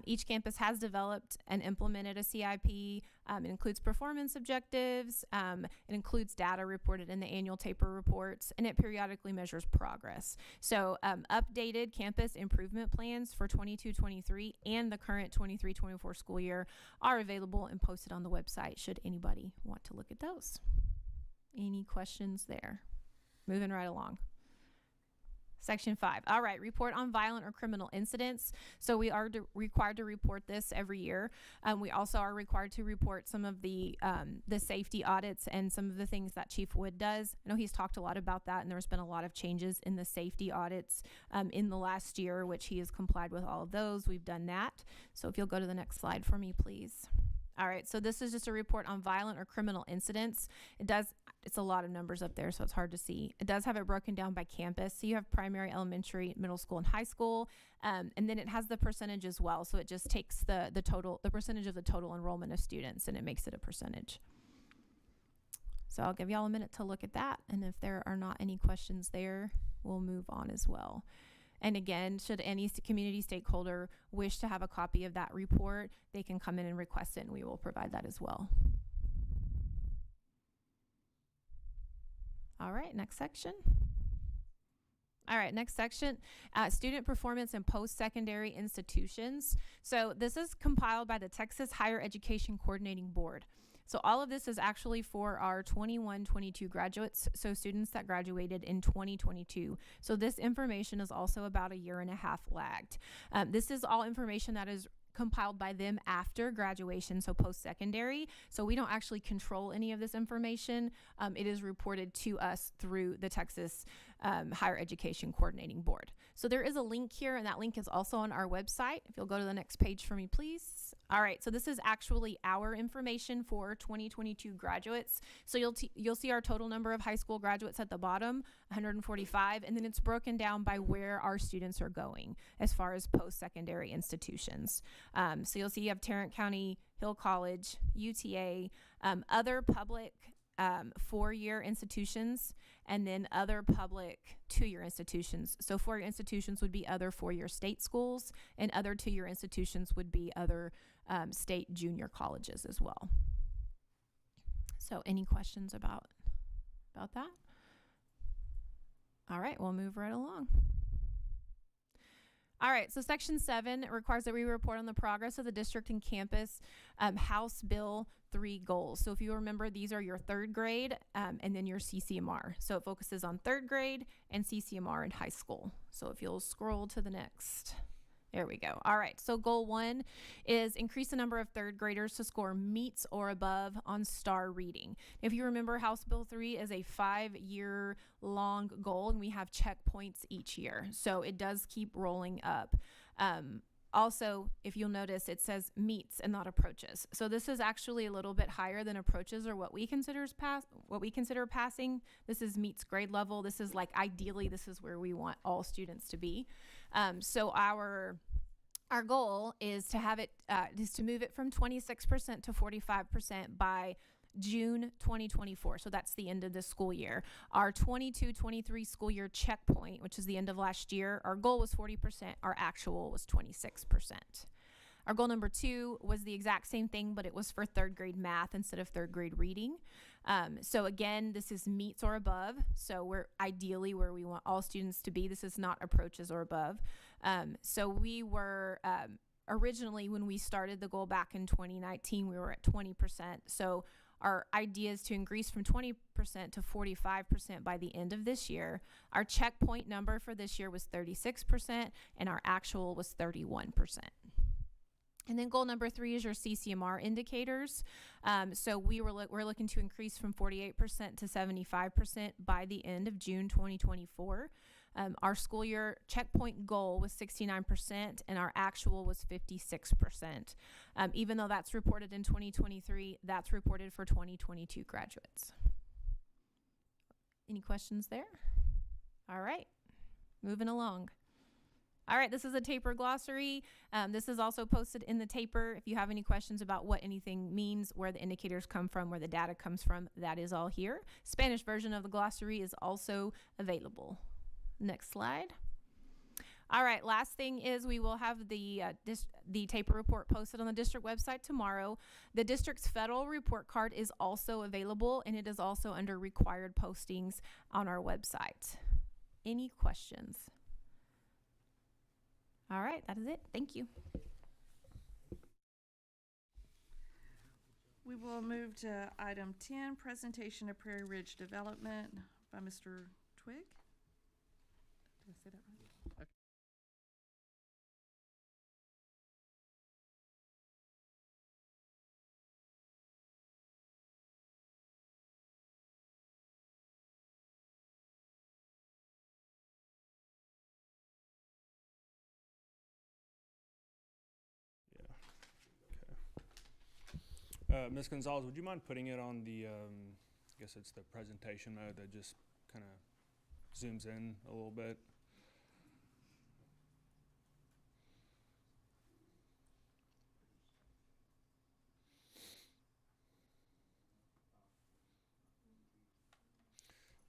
S6: Each campus has developed and implemented a CIP. It includes performance objectives. It includes data reported in the annual taper reports, and it periodically measures progress. So updated campus improvement plans for 22-23 and the current 23-24 school year are available and posted on the website, should anybody want to look at those. Any questions there? moving right along. Section 5. All right, report on violent or criminal incidents. So we are required to report this every year. We also are required to report some of the safety audits and some of the things that Chief Wood does. I know he's talked a lot about that, and there's been a lot of changes in the safety audits in the last year, which he has complied with all of those. We've done that. So if you'll go to the next slide for me, please. All right, so this is just a report on violent or criminal incidents. It's a lot of numbers up there, so it's hard to see. It does have it broken down by campus. So you have primary, elementary, middle school, and high school. And then it has the percentage as well. So it just takes the percentage of the total enrollment of students, and it makes it a percentage. So I'll give y'all a minute to look at that. And if there are not any questions there, we'll move on as well. And again, should any community stakeholder wish to have a copy of that report, they can come in and request it, and we will provide that as well. All right, next section. All right, next section, student performance in post-secondary institutions. So this is compiled by the Texas Higher Education Coordinating Board. So all of this is actually for our 21-22 graduates, so students that graduated in 2022. So this information is also about 1.5 years lagged. This is all information that is compiled by them after graduation, so post-secondary. So we don't actually control any of this information. It is reported to us through the Texas Higher Education Coordinating Board. So there is a link here, and that link is also on our website. If you'll go to the next page for me, please. All right, so this is actually our information for 2022 graduates. So you'll see our total number of high school graduates at the bottom, 145, and then it's broken down by where our students are going as far as post-secondary institutions. So you'll see you have Tarrant County, Hill College, UTA, other public 4-year institutions, and then other public 2-year institutions. So 4-year institutions would be other 4-year state schools, and other 2-year institutions would be other state junior colleges as well. So any questions about that? All right, we'll move right along. All right, so Section 7 requires that we report on the progress of the district and campus House Bill 3 goals. So if you remember, these are your 3rd grade and then your CCMR. So it focuses on 3rd grade and CCMR in high school. So if you'll scroll to the next. There we go. All right, so goal 1 is increase the number of 3rd graders to score meets or above on STAR reading. If you remember, House Bill 3 is a 5-year long goal, and we have checkpoints each year. So it does keep rolling up. Also, if you'll notice, it says meets and not approaches. So this is actually a little bit higher than approaches, or what we consider passing. This is meets grade level. This is like, ideally, this is where we want all students to be. So our goal is to have it is to move it from 26% to 45% by June 2024. So that's the end of this school year. Our 22-23 school year checkpoint, which is the end of last year, our goal was 40%. Our actual was 26%. Our goal number 2 was the exact same thing, but it was for 3rd grade math instead of 3rd grade reading. So again, this is meets or above. So we're ideally where we want all students to be. This is not approaches or above. So we were originally, when we started the goal back in 2019, we were at 20%. So our idea is to increase from 20% to 45% by the end of this year. Our checkpoint number for this year was 36%, and our actual was 31%. And then goal number 3 is your CCMR indicators. So we're looking to increase from 48% to 75% by the end of June 2024. Our school year checkpoint goal was 69%, and our actual was 56%. Even though that's reported in 2023, that's reported for 2022 graduates. Any questions there? All right, moving along. All right, this is a TAPER glossary. This is also posted in the TAPER. If you have any questions about what anything means, where the indicators come from, where the data comes from, that is all here. Spanish version of the glossary is also available. Next slide. All right, last thing is we will have the TAPER report posted on the district website tomorrow. The district's federal report card is also available, and it is also under required postings on our website. Any questions? All right, that is it. Thank you.
S1: We will move to item 10, presentation of Prairie Ridge Development by Mr.
S3: Twig. Did I say that right? Okay.
S14: Ms. Gonzalez, would you mind putting it on the, I guess it's the presentation mode that just kind of zooms in a little bit?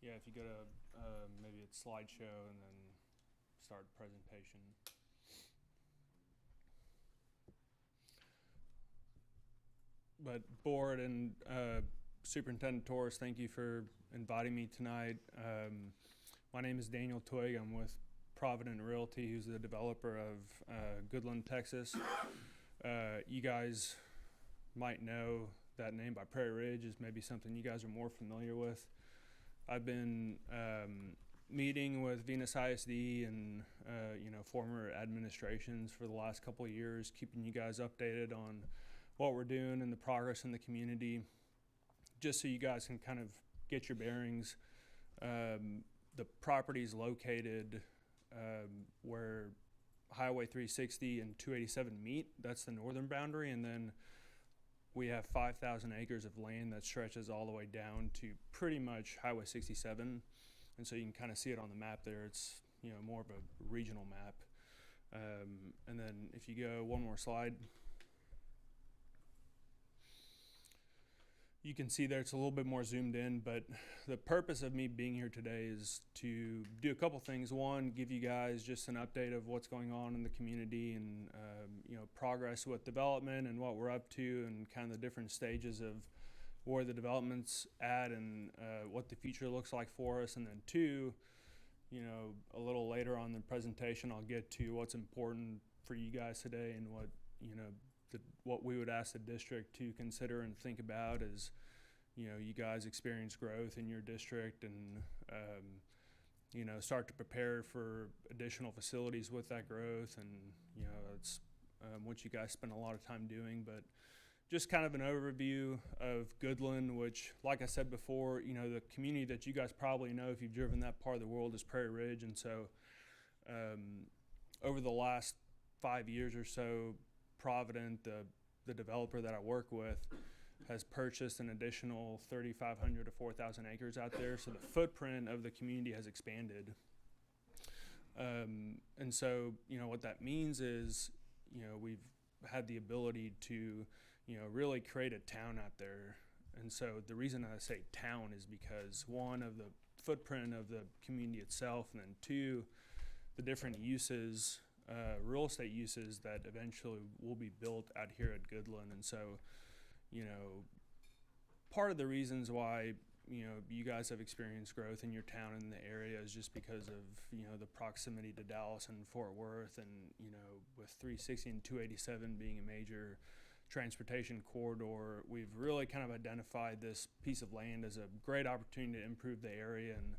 S14: Yeah, if you go to maybe it's slideshow and then start presentation. But board and Superintendent Torres, thank you for inviting me tonight. My name is Daniel Twig. I'm with Provident Realty, who's the developer of Goodland, Texas. You guys might know that name by Prairie Ridge is maybe something you guys are more familiar with. I've been meeting with Venus ISD and former administrations for the last couple of years, keeping you guys updated on what we're doing and the progress in the community, just so you guys can kind of get your bearings. The property is located where Highway 360 and 287 meet. That's the northern boundary, and then we have 5,000 acres of land that stretches all the way down to pretty much Highway 67. And so you can kind of see it on the map there. It's more of a regional map. And then if you go one more slide, you can see there it's a little bit more zoomed in, but the purpose of me being here today is to do a couple things. One, give you guys just an update of what's going on in the community and progress with development and what we're up to and kind of the different stages of where the development's at and what the future looks like for us. And then two, a little later on in the presentation, I'll get to what's important for you guys today and what what we would ask the district to consider and think about as you guys experience growth in your district and start to prepare for additional facilities with that growth. And it's what you guys spend a lot of time doing, but just kind of an overview of Goodland, which, like I said before, the community that you guys probably know if you've driven that part of the world is Prairie Ridge. And so over the last 5 years or so, Provident, the developer that I work with, has purchased an additional 3,500 to 4,000 acres out there. So the footprint of the community has expanded. And so, what that means is, we've had the ability to, really create a town out there. And so the reason I say town is because one, of the footprint of the community itself, and then two, the different uses, real estate uses that eventually will be built out here at Goodland. And so, part of the reasons why, you guys have experienced growth in your town and in the area is just because of, the proximity to Dallas and Fort Worth and, with 360 and 287 being a major transportation corridor, we've really kind of identified this piece of land as a great opportunity to improve the area and,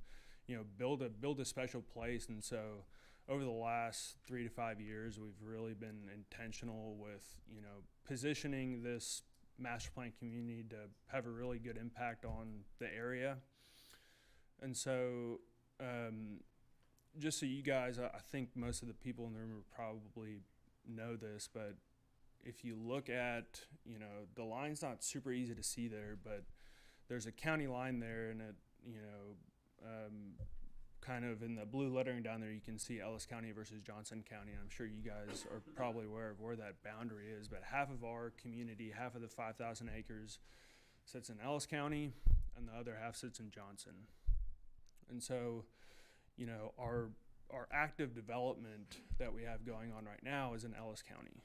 S14: build a special place. And so, over the last 3 to 5 years, we've really been intentional with, positioning this master plan community to have a really good impact on the area. And so, just so you guys, I think most of the people in the room probably know this, but if you look at, the line's not super easy to see there, but there's a county line there, and it, kind of in the blue lettering down there, you can see Ellis County versus Johnson County. And I'm sure you guys are probably aware of where that boundary is, but half of our community, half of the 5,000 acres sits in Ellis County and the other half sits in Johnson. And so, our active development that we have going on right now is in Ellis County.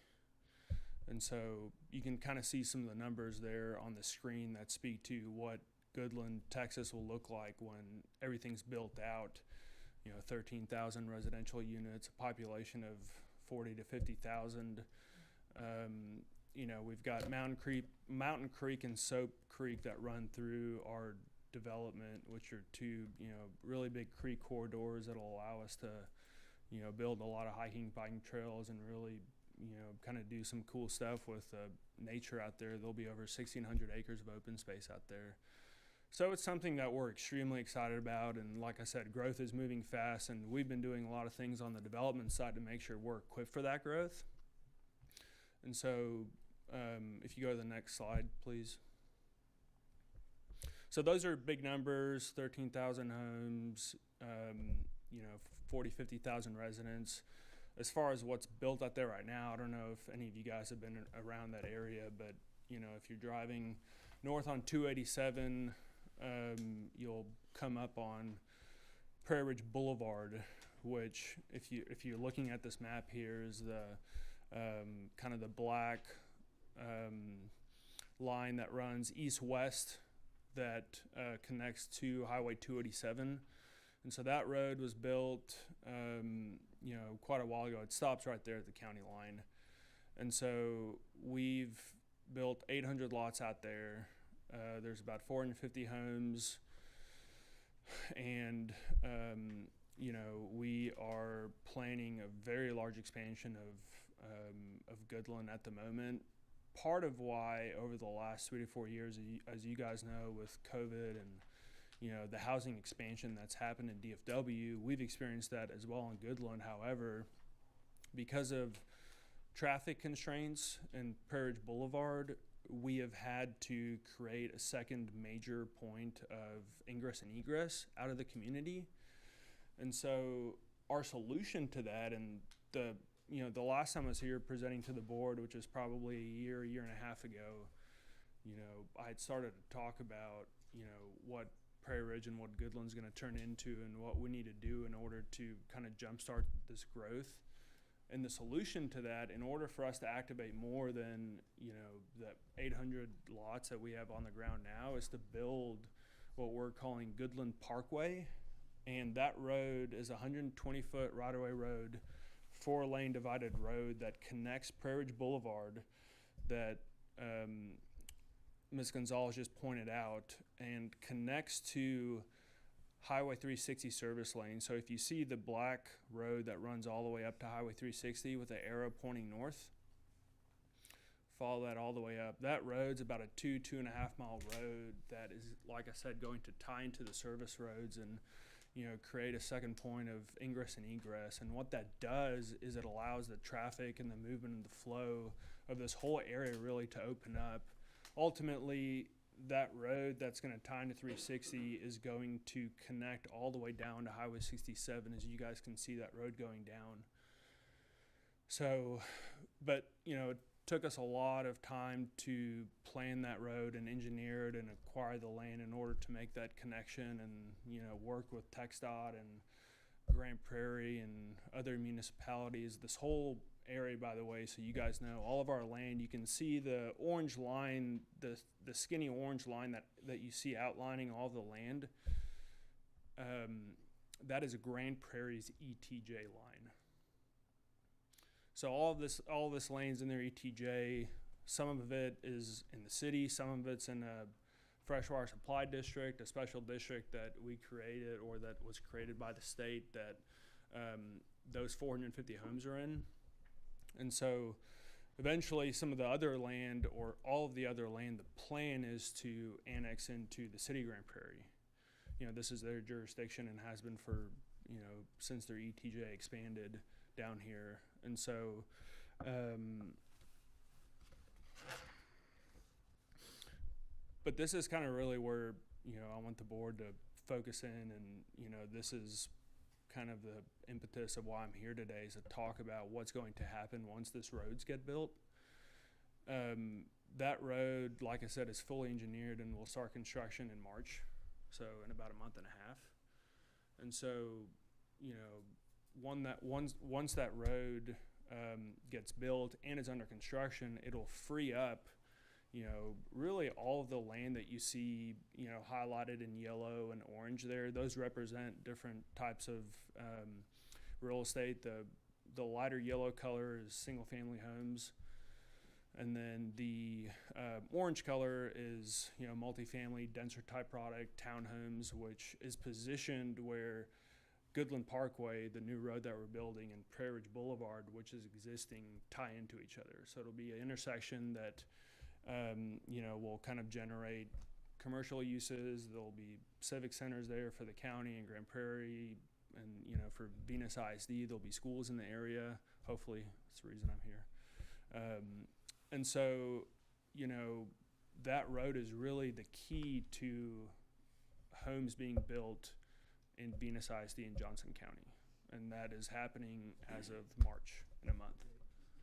S14: And so you can kind of see some of the numbers there on the screen that speak to what Goodland, Texas will look like when everything's built out. 13,000 residential units, a population of 40 to 50,000. We've got Mountain Creek and Soap Creek that run through our development, which are two, really big creek corridors that'll allow us to, build a lot of hiking, biking trails and really, kind of do some cool stuff with nature out there. There'll be over 1,600 acres of open space out there. So it's something that we're extremely excited about. And like I said, growth is moving fast, and we've been doing a lot of things on the development side to make sure we're equipped for that growth. And so if you go to the next slide, please. So those are big numbers, 13,000 homes, 40, 50,000 residents. As far as what's built out there right now, I don't know if any of you guys have been around that area, but if you're driving north on 287, you'll come up on Prairie Ridge Boulevard, which if you're looking at this map here is the kind of the black line that runs east-west that connects to Highway 287. And so that road was built, quite a while ago. It stops right there at the county line. And so we've built 800 lots out there. There's about 450 homes. And, we are planning a very large expansion of Goodland at the moment. Part of why over the last 3 to 4 years, as you guys know, with COVID and the housing expansion that's happened in DFW, we've experienced that as well in Goodland. However, because of traffic constraints in Prairie Ridge Boulevard, we have had to create a second major point of ingress and egress out of the community. And so our solution to that, and the last time I was here presenting to the board, which was probably a year and a half ago, I had started to talk about, what Prairie Ridge and what Goodland's going to turn into and what we need to do in order to kind of jumpstart this growth. And the solution to that, in order for us to activate more than, the 800 lots that we have on the ground now, is to build what we're calling Goodland Parkway. And that road is a 120-foot right-of-way road, 4-lane divided road that connects Prairie Ridge Boulevard that Ms. Gonzalez just pointed out, and connects to Highway 360 service lane. So if you see the black road that runs all the way up to Highway 360 with the arrow pointing north, follow that all the way up. That road's about a 2.5 mile road that is, like I said, going to tie into the service roads and create a second point of ingress and egress. And what that does is it allows the traffic and the movement and the flow of this whole area really to open up. Ultimately, that road that's going to tie into 360 is going to connect all the way down to Highway 67, as you guys can see that road going down. So, but, it took us a lot of time to plan that road and engineer it and acquire the land in order to make that connection and, work with TxDOT and Grand Prairie and other municipalities. This whole area, by the way, so you guys know, all of our land, you can see the orange line, the skinny orange line that you see outlining all the land. That is Grand Prairie's ETJ line. So all of this land's in their ETJ. Some of it is in the city, some of it's in a freshwater supply district, a special district that we created or that was created by the state that those 450 homes are in. And so eventually some of the other land, or all of the other land, the plan is to annex into the city of Grand Prairie. This is their jurisdiction and has been for, since their ETJ expanded down here. And so, but this is kind of really where, I want the board to focus in, and, this is kind of the impetus of why I'm here today, is to talk about what's going to happen once this roads get built. That road, like I said, is fully engineered and will start construction in March, so in about a month and a half. And so, once that road gets built and is under construction, it'll free up, really all of the land that you see, highlighted in yellow and orange there. Those represent different types of real estate. The lighter yellow color is single family homes. And then the orange color is, you know, multifamily, denser type product, townhomes, which is positioned where Goodland Parkway, the new road that we're building, and Prairie Ridge Boulevard, which is existing, tie into each other. So it'll be an intersection that, you know, will kind of generate commercial uses. There'll be civic centers there for the county and Grand Prairie, and, you know, for Venus ISD, there'll be schools in the area. Hopefully, that's the reason I'm here. And so, you know, that road is really the key to homes being built in Venus ISD in Johnson County. And that is happening as of March in a month.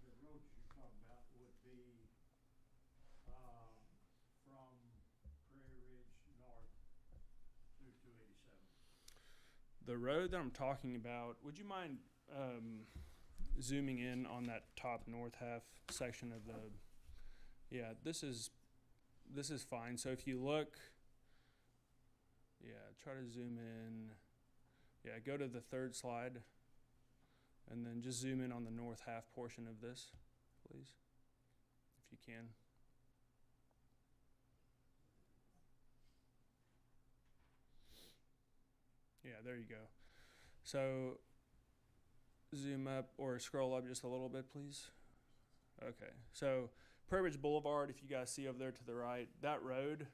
S2: The roads you're talking about would be from Prairie Ridge north through 287.
S14: The road that I'm talking about, would you mind zooming in on that top north half section of the, yeah, this is fine. So if you look, yeah, try to zoom in. Yeah, go to the third slide and then just zoom in on the north half portion of this, please, if you can. Yeah, there you go. So zoom up or scroll up just a little bit, please. Okay, so Prairie Ridge Boulevard, if you guys see over there to the right, that road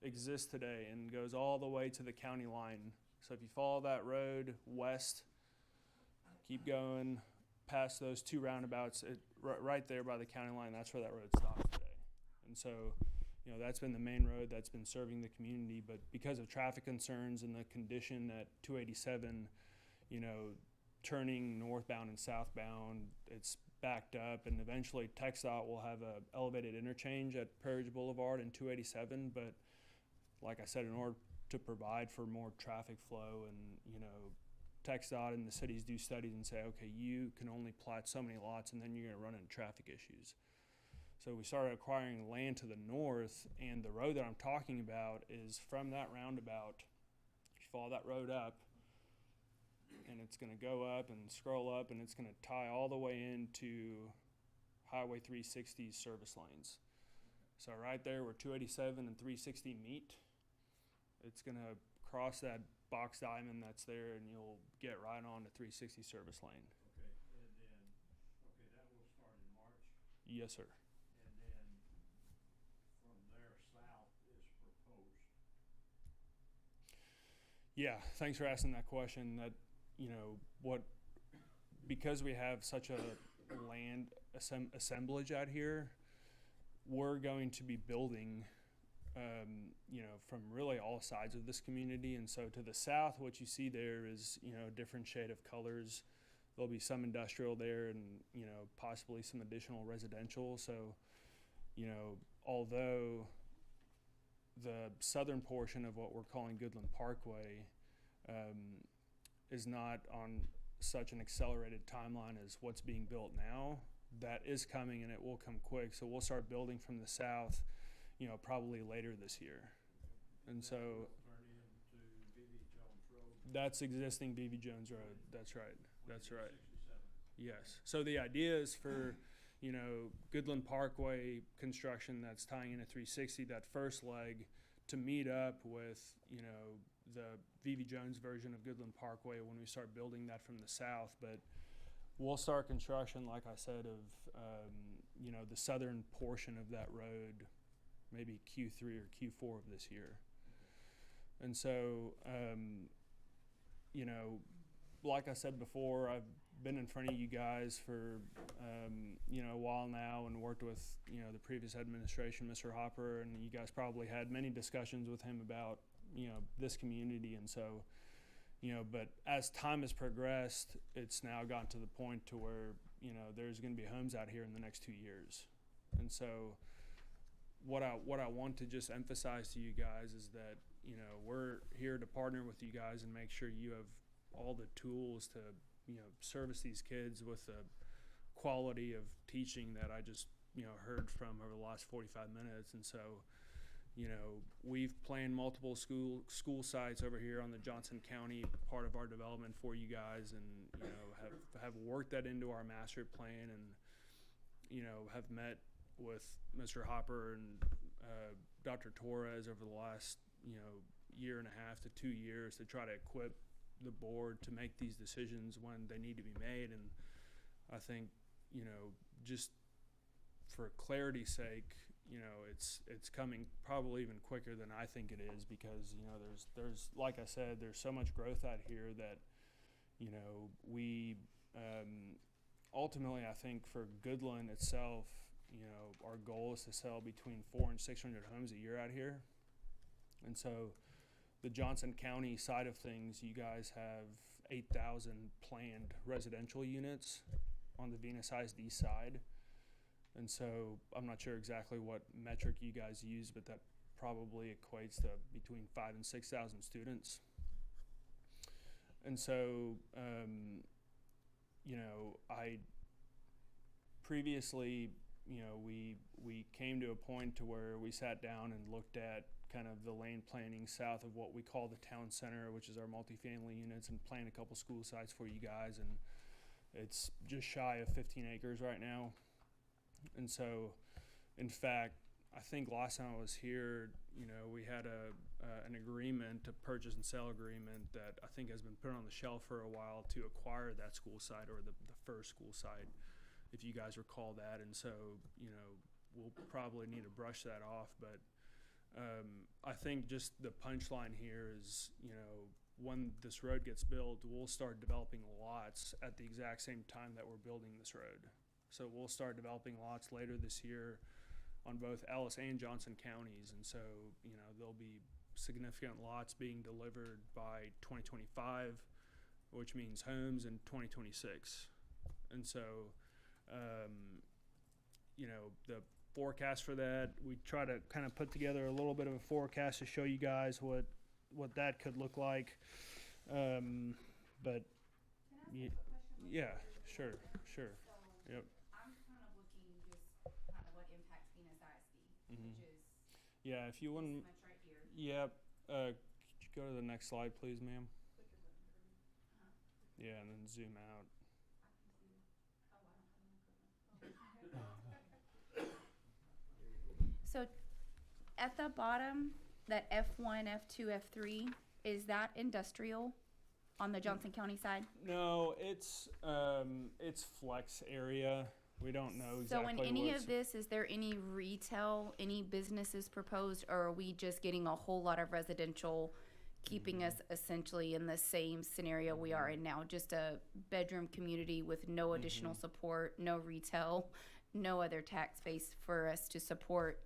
S14: exists today and goes all the way to the county line. So if you follow that road west, keep going past those two roundabouts, right there by the county line, that's where that road stops today. And so, you know, that's been the main road that's been serving the community, but because of traffic concerns and the condition at 287, you know, turning northbound and southbound, it's backed up, and eventually TxDOT will have a elevated interchange at Prairie Ridge Boulevard and 287, but like I said, in order to provide for more traffic flow, and, you know, TxDOT and the cities do studies and say, okay, you can only plat so many lots and then you're gonna run into traffic issues. So we started acquiring land to the north, and the road that I'm talking about is from that roundabout. You follow that road up, and it's gonna go up and scroll up, and it's gonna tie all the way into Highway 360's service lanes. So right there where 287 and 360 meet, it's gonna cross that box diamond that's there, and you'll get right on the 360 service lane.
S2: Okay, and then, okay, that will start in March,
S14: Yes, sir.
S2: and then from there south is proposed.
S14: Yeah, thanks for asking that question. That, you know, because we have such a land assemblage out here, we're going to be building, you know, from really all sides of this community. And so to the south, what you see there is, you know, a different shade of colors. There'll be some industrial there, and, you know, possibly some additional residential. So, you know, although the southern portion of what we're calling Goodland Parkway is not on such an accelerated timeline as what's being built now, that is coming, and it will come quick. So we'll start building from the south, you know, probably later this year. And so
S2: Turn into B.B. Jones Road.
S14: that's existing B.V. Jones Road. That's right. That's right.
S2: 67.
S14: Yes. So the idea is for, you know, Goodland Parkway construction that's tying into 360, that first leg, to meet up with, you know, the V.V. Jones version of Goodland Parkway when we start building that from the south. But we'll start construction, like I said, of, you know, the southern portion of that road, maybe Q3 or Q4 of this year. And so, you know, like I said before, I've been in front of you guys for, you know, a while now, and worked with, you know, the previous administration, Mr. Hopper, and you guys probably had many discussions with him about, you know, this community. And so, you know, but as time has progressed, it's now gotten to the point to where, you know, there's going to be homes out here in the next 2 years. And so what I want to just emphasize to you guys is that, you know, we're here to partner with you guys and make sure you have all the tools to, you know, service these kids with the quality of teaching that I just, you know, heard from over the last 45 minutes. And so, you know, we've planned multiple school sites over here on the Johnson County part of our development for you guys, and, you know, have worked that into our master plan, and, you know, have met with Mr. Hopper and Dr. Torres over the last, year and a half to 2 years to try to equip the board to make these decisions when they need to be made. And I think, just for clarity's sake, it's coming probably even quicker than I think it is, because, there's like I said, there's so much growth out here that, we ultimately, I think for Goodland itself, our goal is to sell between 400 and 600 homes a year out here. And so the Johnson County side of things, you guys have 8,000 planned residential units on the Venus ISD side. And so I'm not sure exactly what metric you guys use, but that probably equates to between 5,000 and 6,000 students. And so, I previously, we came to a point to where we sat down and looked at kind of the lane planning south of what we call the town center, which is our multifamily units, and planned a couple school sites for you guys. And it's just shy of 15 acres right now. And so, in fact, I think last time I was here, we had an agreement, a purchase and sale agreement that I think has been put on the shelf for a while to acquire that school site, or the first school site, if you guys recall that. And so, we'll probably need to brush that off. But I think just the punchline here is, when this road gets built, we'll start developing lots at the exact same time that we're building this road. So we'll start developing lots later this year on both Ellis and Johnson counties. And so, there'll be significant lots being delivered by 2025, which means homes in 2026. And so, the forecast for that, we try to kind of put together a little bit of a forecast to show you guys what that could look like. But yeah, sure. Yep.
S15: I'm kind of looking just kind of what impacts Venus ISD,
S14: Mhm.
S15: which is
S14: Yeah, if you
S15: this
S14: wouldn't.
S15: much right here.
S14: Yep. Could you go to the next slide, please, ma'am? Yeah, and then zoom out.
S15: So at the bottom, that F1, F2, F3, is that industrial on the Johnson County side?
S14: No, it's flex area. We don't know exactly.
S15: So in any
S14: what's-
S15: of this, is there any retail, any businesses proposed, or are we just getting a whole lot of residential, keeping us essentially in the same scenario we are in now? Just a bedroom community with no additional support, no retail, no other tax base for us to support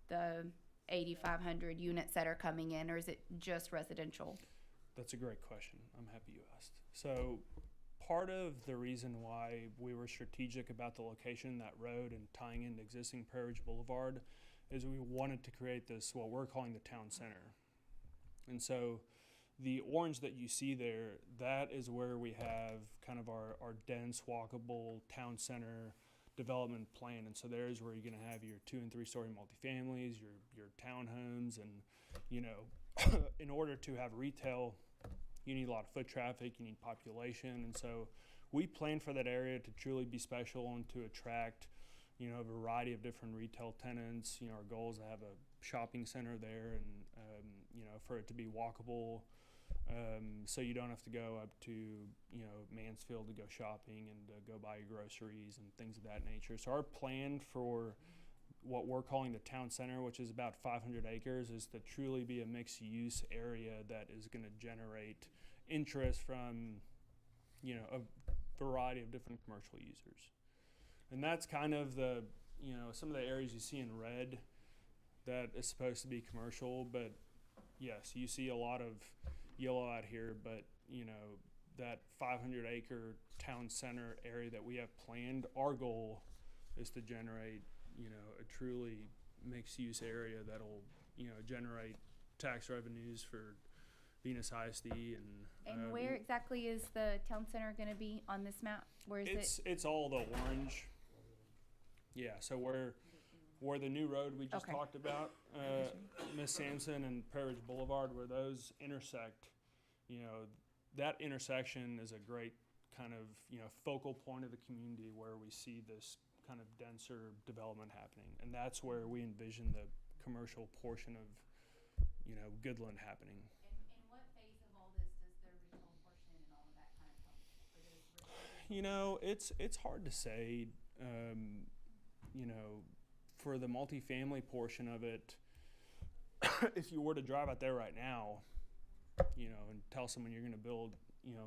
S15: the 8,500 units that are coming in, or is it just residential?
S14: That's a great question. I'm happy you asked. So part of the reason why we were strategic about the location of that road and tying into existing Prairie Ridge Boulevard is we wanted to create this, what we're calling the town center. And so the orange that you see there, that is where we have kind of our dense, walkable town center development plan. And so there's where you're going to have your 2- and 3-story multifamilies, your townhomes, and, in order to have retail, you need a lot of foot traffic, you need population. And so we plan for that area to truly be special and to attract, a variety of different retail tenants. Our goal is to have a shopping center there, and, for it to be walkable, so you don't have to go up to, Mansfield to go shopping and go buy your groceries and things of that nature. So our plan for what we're calling the town center, which is about 500 acres, is to truly be a mixed-use area that is going to generate interest from, a variety of different commercial users. And that's kind of the, some of the areas you see in red that is supposed to be commercial. But yes, you see a lot of yellow out here, but, that 500-acre town center area that we have planned, our goal is to generate, a truly mixed-use area that'll, generate tax revenues for Venus ISD.
S15: And where exactly is the town center going to be on this map? Where is it?
S14: It's all the orange. Yeah, so where the new road we just
S15: Okay.
S14: talked about, Miss Sampson and Prairie Ridge Boulevard, where those intersect, that intersection is a great kind of, focal point of the community where we see this kind of denser development happening. And that's where we envision the commercial portion of, Goodland happening.
S15: And what phase of all this does the retail portion and all of that kind of come for this?
S14: It's hard to say, for the multifamily portion of it, if you were to drive out there right now, and tell someone you're going to build,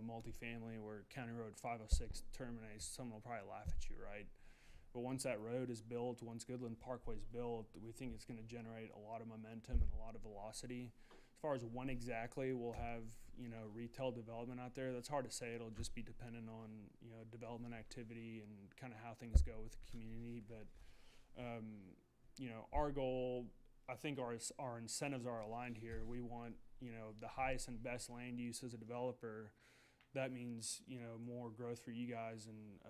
S14: multifamily where County Road 506 terminates, someone will probably laugh at you, right? But once that road is built, once Goodland Parkway is built, we think it's going to generate a lot of momentum and a lot of velocity. As far as when exactly we'll have, retail development out there, that's hard to say. It'll just be dependent on, development activity and kind of how things go with the community. But, our goal, I think our incentives are aligned here. We want, the highest and best land use as a developer. That means, more growth for you guys and,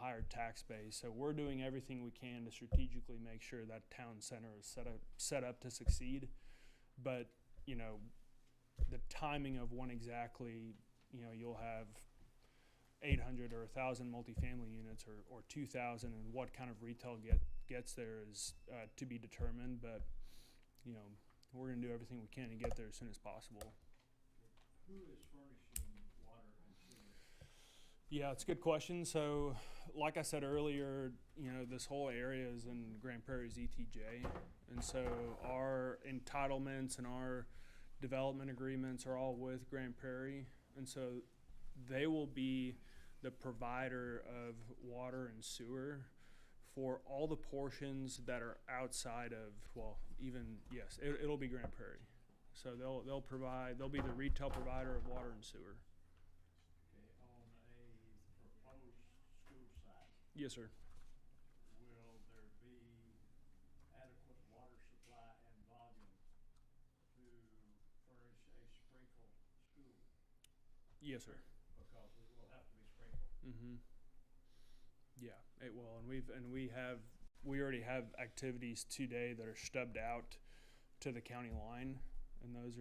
S14: higher tax base. So we're doing everything we can to strategically make sure that town center is set up to succeed. But, the timing of when exactly, you'll have 800 or 1,000 multifamily units or 2,000 and what kind of retail gets there is to be determined. But, we're going to do everything we can to get there as soon as possible.
S2: Who is furnishing water and sewer?
S14: Yeah, it's a good question. So, like I said earlier, this whole area is in Grand Prairie's ETJ. And so our entitlements and our development agreements are all with Grand Prairie. And so they will be the provider of water and sewer for all the portions that are outside of, it'll be Grand Prairie. So they'll be the retail provider of water and sewer.
S2: Okay, on a proposed school site,
S14: Yes, sir.
S2: will there be adequate water supply and volume to furnish a sprinkle school?
S14: Yes, sir.
S2: Because it will have to be sprinkled.
S14: Mm-hmm. Yeah, it will, and we already have activities today that are stubbed out to the county line, and those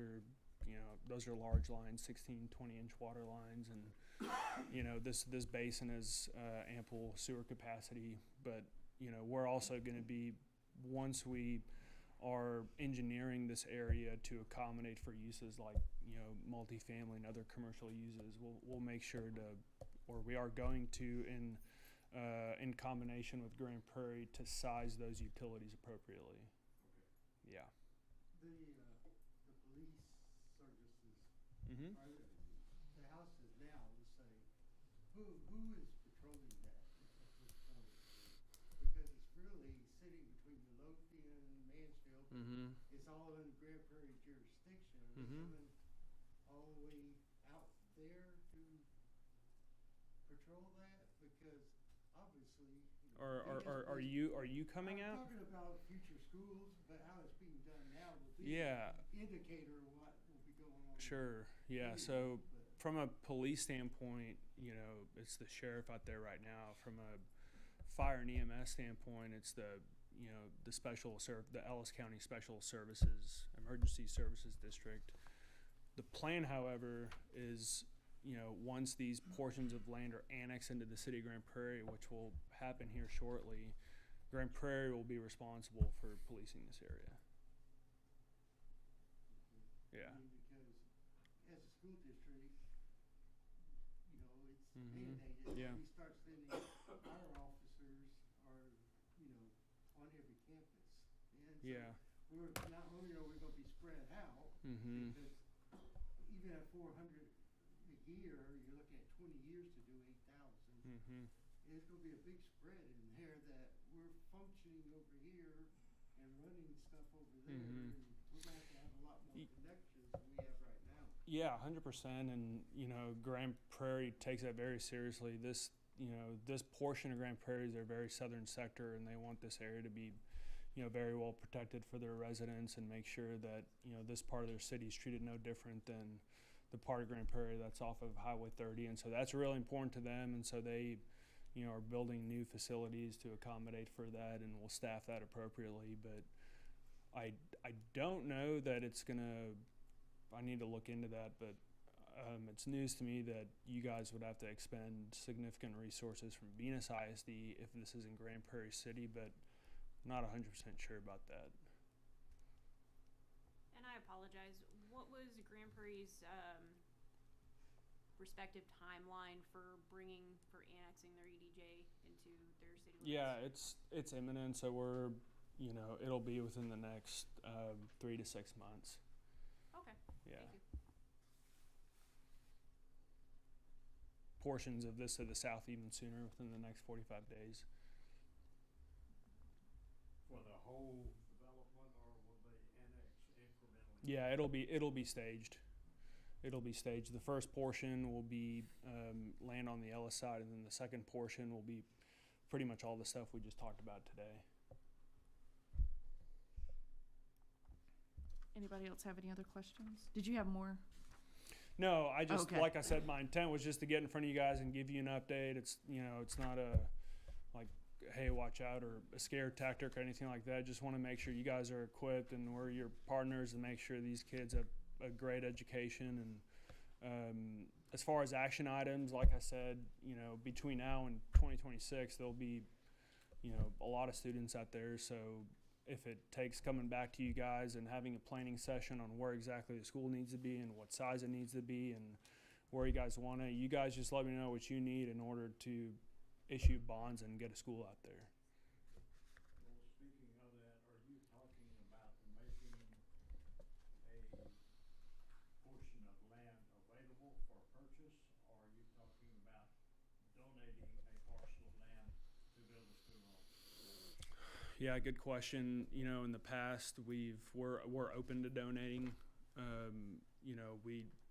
S14: are large lines, 16, 20-inch water lines, and this basin is ample sewer capacity. But we're also going to be, once we are engineering this area to accommodate for uses like multifamily and other commercial uses, we'll make sure to, or we are going to, in combination with Grand Prairie, to size those utilities appropriately.
S2: Okay.
S14: Yeah.
S16: The police services,
S14: Mm-hmm.
S16: are the houses now, let's say, who is patrolling that at this point? Because it's really sitting between Midlothian, Mansfield.
S14: Mm-hmm.
S16: It's all in Grand Prairie jurisdiction. Are they
S14: Mm-hmm.
S16: coming all the way out there to patrol that? Because obviously.
S14: Are you coming
S16: I'm
S14: out?
S16: talking about future schools, but how it's being done now will be
S14: Yeah.
S16: an indicator of what will be going on.
S14: Sure. Yeah. So from a police standpoint, it's the sheriff out there right now. From a fire and EMS standpoint, it's the Ellis County Special Services Emergency Services District. The plan, however, is once these portions of land are annexed into the city of Grand Prairie, which will happen here shortly, Grand Prairie will be responsible for policing this area. Yeah.
S16: I mean, because as a school district, it's
S14: Mhm.
S16: mandated.
S14: Yeah.
S16: We start sending our officers on every campus. And so
S14: Yeah.
S16: we're not only are we going to be spread out,
S14: Mm-hmm.
S16: because even at 400 a year, you're looking at 20 years to do 8,000.
S14: Mm-hmm.
S16: It's going to be a big spread in there that we're functioning over here and running stuff over there.
S14: Mhm.
S16: And we're going to have a lot more connections than we have right now.
S14: Yeah, 100%. And Grand Prairie takes that very seriously. This portion of Grand Prairie is their very southern sector, and they want this area to be very well protected for their residents, and make sure that this part of their city is treated no different than the part of Grand Prairie that's off of Highway 30. And so that's really important to them, and so they are building new facilities to accommodate for that, and will staff that appropriately. But I don't know that it's gonna, I need to look into that, but it's news to me that you guys would have to expend significant resources from Venus ISD if this is in Grand Prairie City, but I'm not 100% sure about that.
S5: And I apologize, what was Grand Prairie's, respective timeline for annexing their EDJ into their city limits?
S14: Yeah, it's imminent, so we're, it'll be within the next 3 to 6 months.
S5: Okay,
S14: Yeah.
S5: thank you.
S14: Portions of this to the south even sooner, within the next 45 days.
S16: For the whole development, or will they annex incrementally?
S14: Yeah, it'll be staged. It'll be staged. The first portion will be land on the Ellis side, and then the second portion will be pretty much all the stuff we just talked about today.
S1: Anybody else have any other questions? Did you have more?
S14: No, I just,
S1: Okay.
S14: like I said, my intent was just to get in front of you guys and give you an update. It's, it's not a, like, hey, watch out, or a scare tactic or anything like that. I just want to make sure you guys are equipped and we're your partners, and make sure these kids have a great education. And as far as action items, like I said, between now and 2026, there'll be, a lot of students out there. So if it takes coming back to you guys and having a planning session on where exactly the school needs to be and what size it needs to be and where you guys want it, you guys just let me know what you need in order to issue bonds and get a school out there.
S16: Well, speaking of that, are you talking about making a portion of land available for purchase, or are you talking about donating a parcel of land to build a school on?
S14: Yeah, good question. In the past, we're open to donating.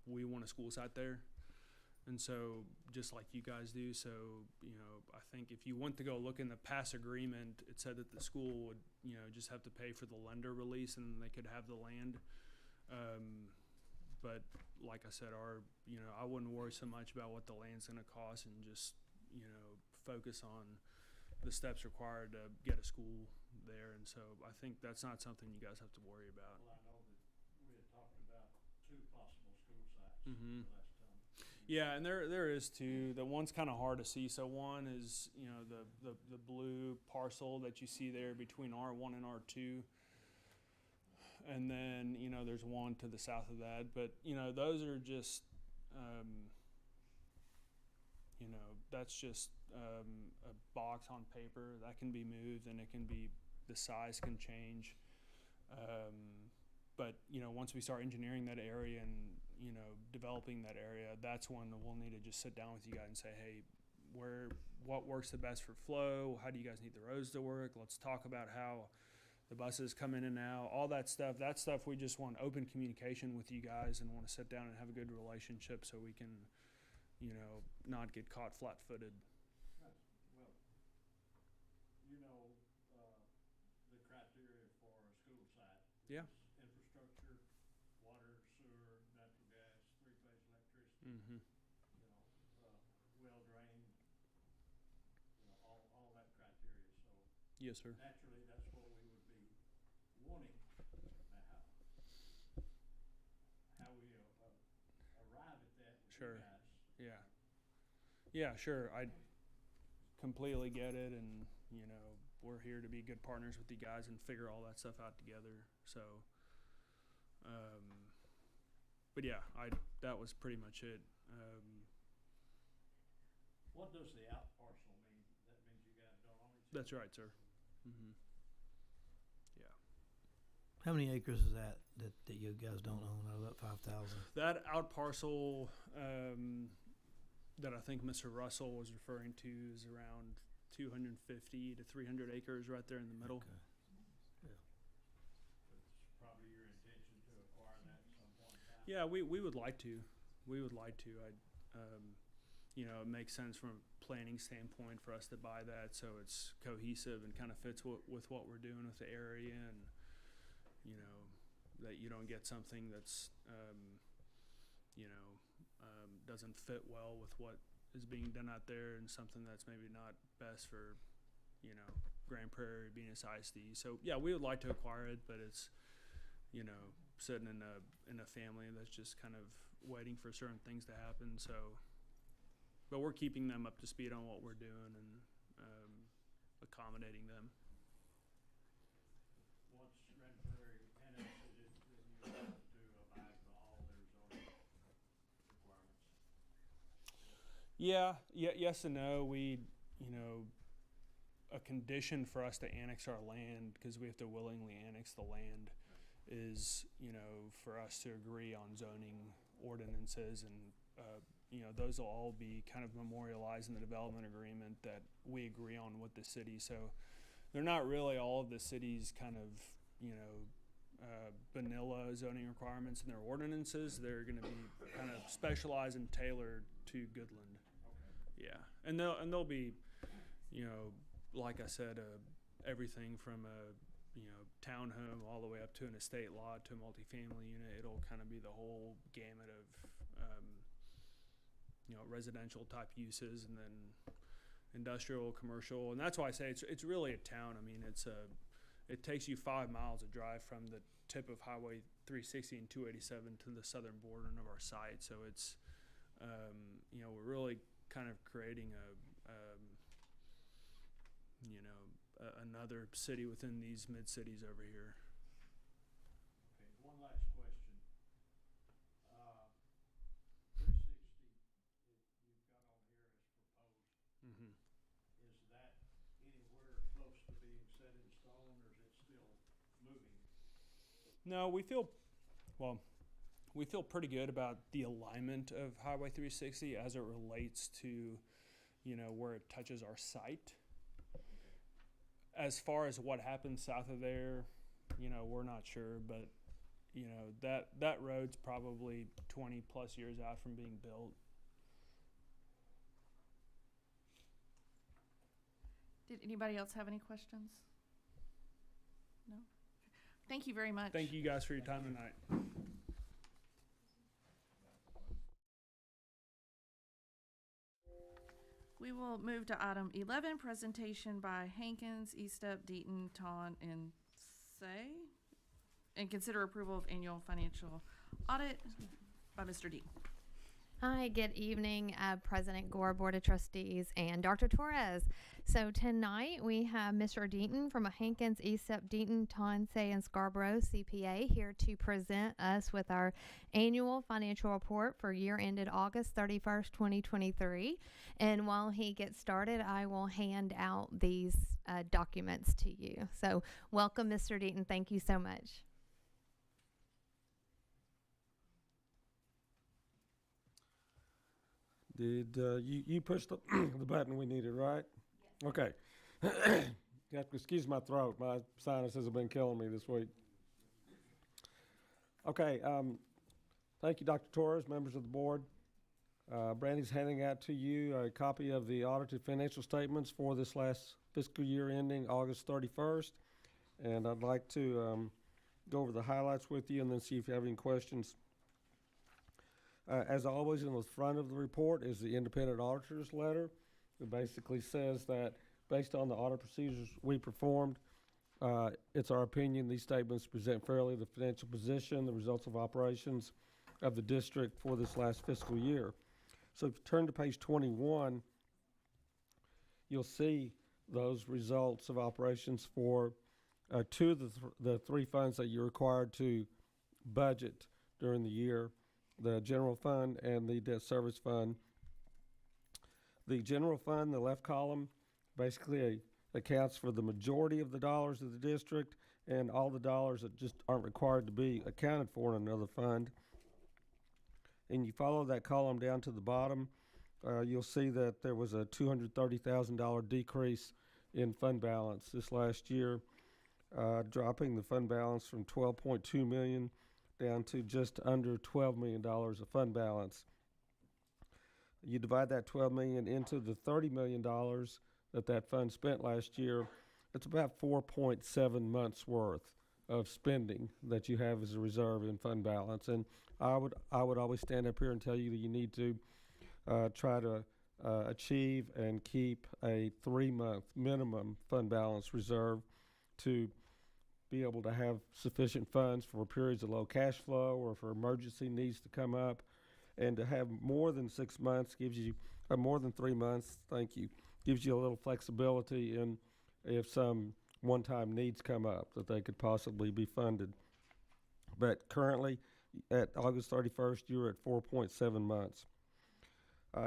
S14: We want a school site there, and so just like you guys do. So I think if you want to go look in the past agreement, it said that the school would just have to pay for the lender release, and they could have the land. But like I said, I wouldn't worry so much about what the land's going to cost, and just focus on the steps required to get a school there. And so I think that's not something you guys have to worry about.
S16: Well, I know that we had talked about 2 possible school sites
S14: Mhm.
S16: last time.
S14: Yeah, and there is two. The one's kind of hard to see. So one is the blue parcel that you see there between R1 and R2, and then there's one to the south of that. But those are just that's just a box on paper that can be moved, and the size can change. But once we start engineering that area and developing that area, that's when we'll need to just sit down with you guys and say, hey, what works the best for flow? How do you guys need the roads to work? Let's talk about how the buses come in and out, all that stuff. That stuff, we just want open communication with you guys and want to sit down and have a good relationship so we can not get caught flat-footed.
S16: Well, the criteria for a school site.
S14: Yeah.
S16: Is infrastructure, water, sewer, natural gas, 3-phase electricity,
S14: Mm-hmm.
S16: well drained, all that criteria. So
S14: Yes, sir.
S16: naturally, that's what we would be wanting. Now, how we arrive at that with
S14: Sure.
S16: you guys.
S14: Yeah. Yeah, sure. I completely get it, and we're here to be good partners with you guys and figure all that stuff out together. So, but yeah, that was pretty much it.
S16: What does the out parcel mean? That means you guys don't own it?
S14: That's right, sir. Mm-hmm. Yeah.
S2: How many acres is that you guys don't own out of that 5,000?
S14: That out parcel that I think Mr. Russell was referring to is around 250 to 300 acres right there in the middle.
S2: Okay.
S16: It's probably your intention to acquire that at some point in time?
S14: Yeah, we would like to. We would like to. It makes sense from a planning standpoint for us to buy that, so it's cohesive and kind of fits with what we're doing with the area, and that you don't get something that's doesn't fit well with what is being done out there, and something that's maybe not best for Grand Prairie, Venus ISD. So yeah, we would like to acquire it, but it's sitting in a family that's just kind of waiting for certain things to happen. So, but we're keeping them up to speed on what we're doing and accommodating them.
S16: Once Grand Prairie annexes it, then you have to abide by all their zoning requirements.
S14: Yeah, yes and no. A condition for us to annex our land, because we have to willingly annex the land, is, for us to agree on zoning ordinances, and, those will all be kind of memorialized in the development agreement that we agree on with the city. So they're not really all of the city's kind of, vanilla zoning requirements in their ordinances. They're going to be kind of specialized and tailored to Goodland. Yeah, and they'll be, like I said, everything from a townhome all the way up to an estate lot to a multifamily unit. It'll kind of be the whole gamut of residential type uses, and then industrial, commercial, and that's why I say it's really a town. I mean, it takes you 5 miles to drive from the tip of Highway 360 and 287 to the southern border of our site. So it's we're really kind of creating another city within these mid-cities over here.
S16: Okay, one last question. 360, you've got on here as proposed.
S14: Mm-hmm.
S16: Is that anywhere close to being set in stone, or is it still moving?
S14: No, we feel pretty good about the alignment of Highway 360 as it relates to, where it touches our site. As far as what happens south of there, we're not sure, but that road's probably 20 plus years out from being built.
S1: Did anybody else have any questions? No? Thank you very much.
S14: Thank you guys for your time tonight.
S1: We will move to item 11, presentation by Hankins, Eastep, Deaton, Ton, and Say, and consider approval of annual financial audit by Mr. Deaton.
S17: Hi, good evening, President Gore, Board of Trustees, and Dr. Torres. So tonight we have Mr. Deaton from Hankins, Eastep, Deaton, Tonsay, and Scarborough CPA here to present us with our annual financial report for year ended August 31st, 2023. And while he gets started, I will hand out these documents to you. So welcome, Mr. Deaton. Thank you so much.
S18: Did you push the the button we needed, right? Yes. Okay. You have to excuse my throat. My sinuses have been killing me this week. Okay. Thank you, Dr. Torres, members of the board. Brandy's handing out to you a copy of the audited financial statements for this last fiscal year ending August 31st. And I'd like to go over the highlights with you and then see if you have any questions. As always, in the front of the report is the independent auditor's letter. It basically says that based on the audit procedures we performed, it's our opinion these statements present fairly the financial position, the results of operations of the district for this last fiscal year. So if you turn to page 21, you'll see those results of operations for two of the three funds that you're required to budget during the year: the general fund and the debt service fund. The general fund, the left column, basically accounts for the majority of the dollars of the district and all the dollars that just aren't required to be accounted for in another fund. And you follow that column down to the bottom, you'll see that there was a $230,000 decrease in fund balance this last year, dropping the fund balance from $12.2 million down to just under $12 million of fund balance. You divide that $12 million into the $30 million that fund spent last year, it's about 4.7 months worth of spending that you have as a reserve in fund balance. And I would always stand up here and tell you that you need to try to achieve and keep a 3-month minimum fund balance reserve to be able to have sufficient funds for periods of low cash flow or for emergency needs to come up. And to have more than 6 months gives you, more than 3 months, thank you, gives you a little flexibility in if some one-time needs come up that they could possibly be funded. But currently, at August 31st, you're at 4.7 months.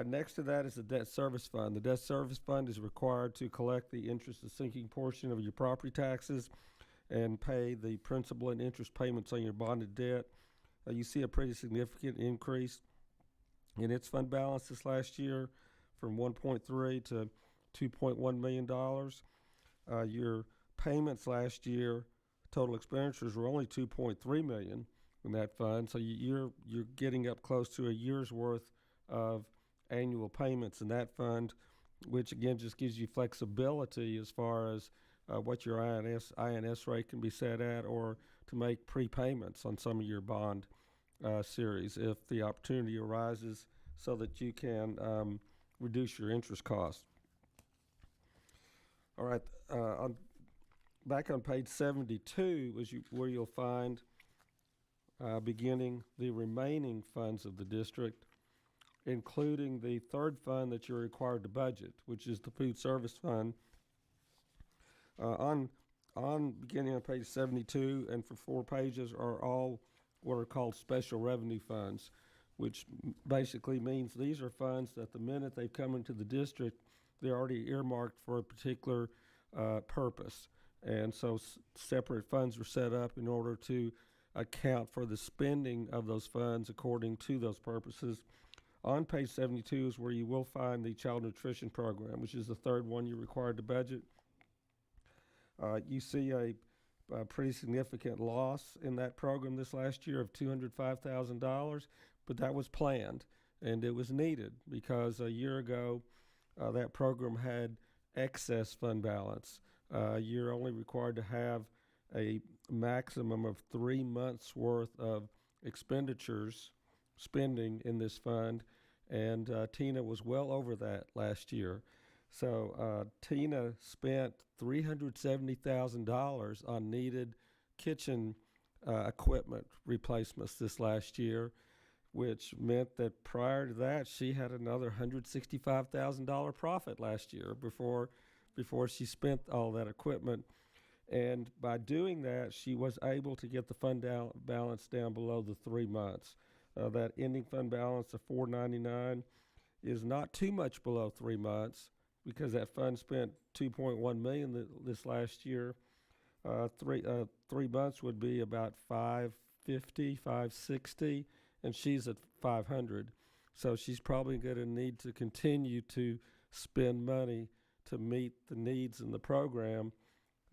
S18: Next to that is the debt service fund. The debt service fund is required to collect the interest and sinking portion of your property taxes and pay the principal and interest payments on your bonded debt. You see a pretty significant increase in its fund balance this last year from 1.3 to $2.1 million. Your payments last year, total expenditures were only $2.3 million in that fund, so you're getting up close to a year's worth of annual payments in that fund, which again just gives you flexibility as far as what your INS rate can be set at, or to make prepayments on some of your bond series if the opportunity arises, so that you can reduce your interest costs. All right, back on page 72 is where you'll find beginning the remaining funds of the district, including the third fund that you're required to budget, which is the food service fund. Beginning on page 72 and for 4 pages are all what are called special revenue funds, which basically means these are funds that the minute they've come into the district, they're already earmarked for a particular purpose. And so separate funds are set up in order to account for the spending of those funds according to those purposes. On page 72 is where you will find the child nutrition program, which is the third one you're required to budget. You see a pretty significant loss in that program this last year of $205,000, but that was planned and it was needed because a year ago that program had excess fund balance. You're only required to have a maximum of 3 months worth of spending in this fund, and Tina was well over that last year. So Tina spent $370,000 on needed kitchen equipment replacements this last year, which meant that prior to that she had another $165,000 profit last year before she spent all that equipment. And by doing that, she was able to get the fund balance down below the 3 months. That ending fund balance of $499 is not too much below 3 months, because that fund spent $2.1 million this last year. 3 months would be about $550, $560, and she's at $500. So she's probably going to need to continue to spend money to meet the needs in the program.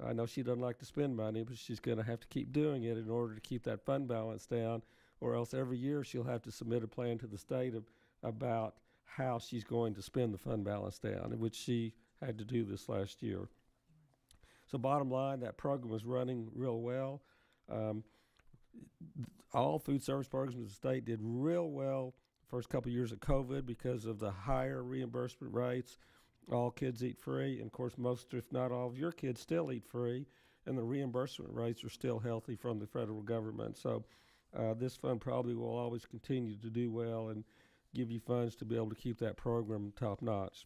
S18: I know she doesn't like to spend money, but she's going to have to keep doing it in order to keep that fund balance down, or else every year she'll have to submit a plan to the state about how she's going to spend the fund balance down, which she had to do this last year. So bottom line, that program was running real well. All food service programs in the state did real well the first couple of years of COVID because of the higher reimbursement rates. All kids eat free, and of course most, if not all, of your kids still eat free, and the reimbursement rates are still healthy from the federal government. So this fund probably will always continue to do well and give you funds to be able to keep that program top notch.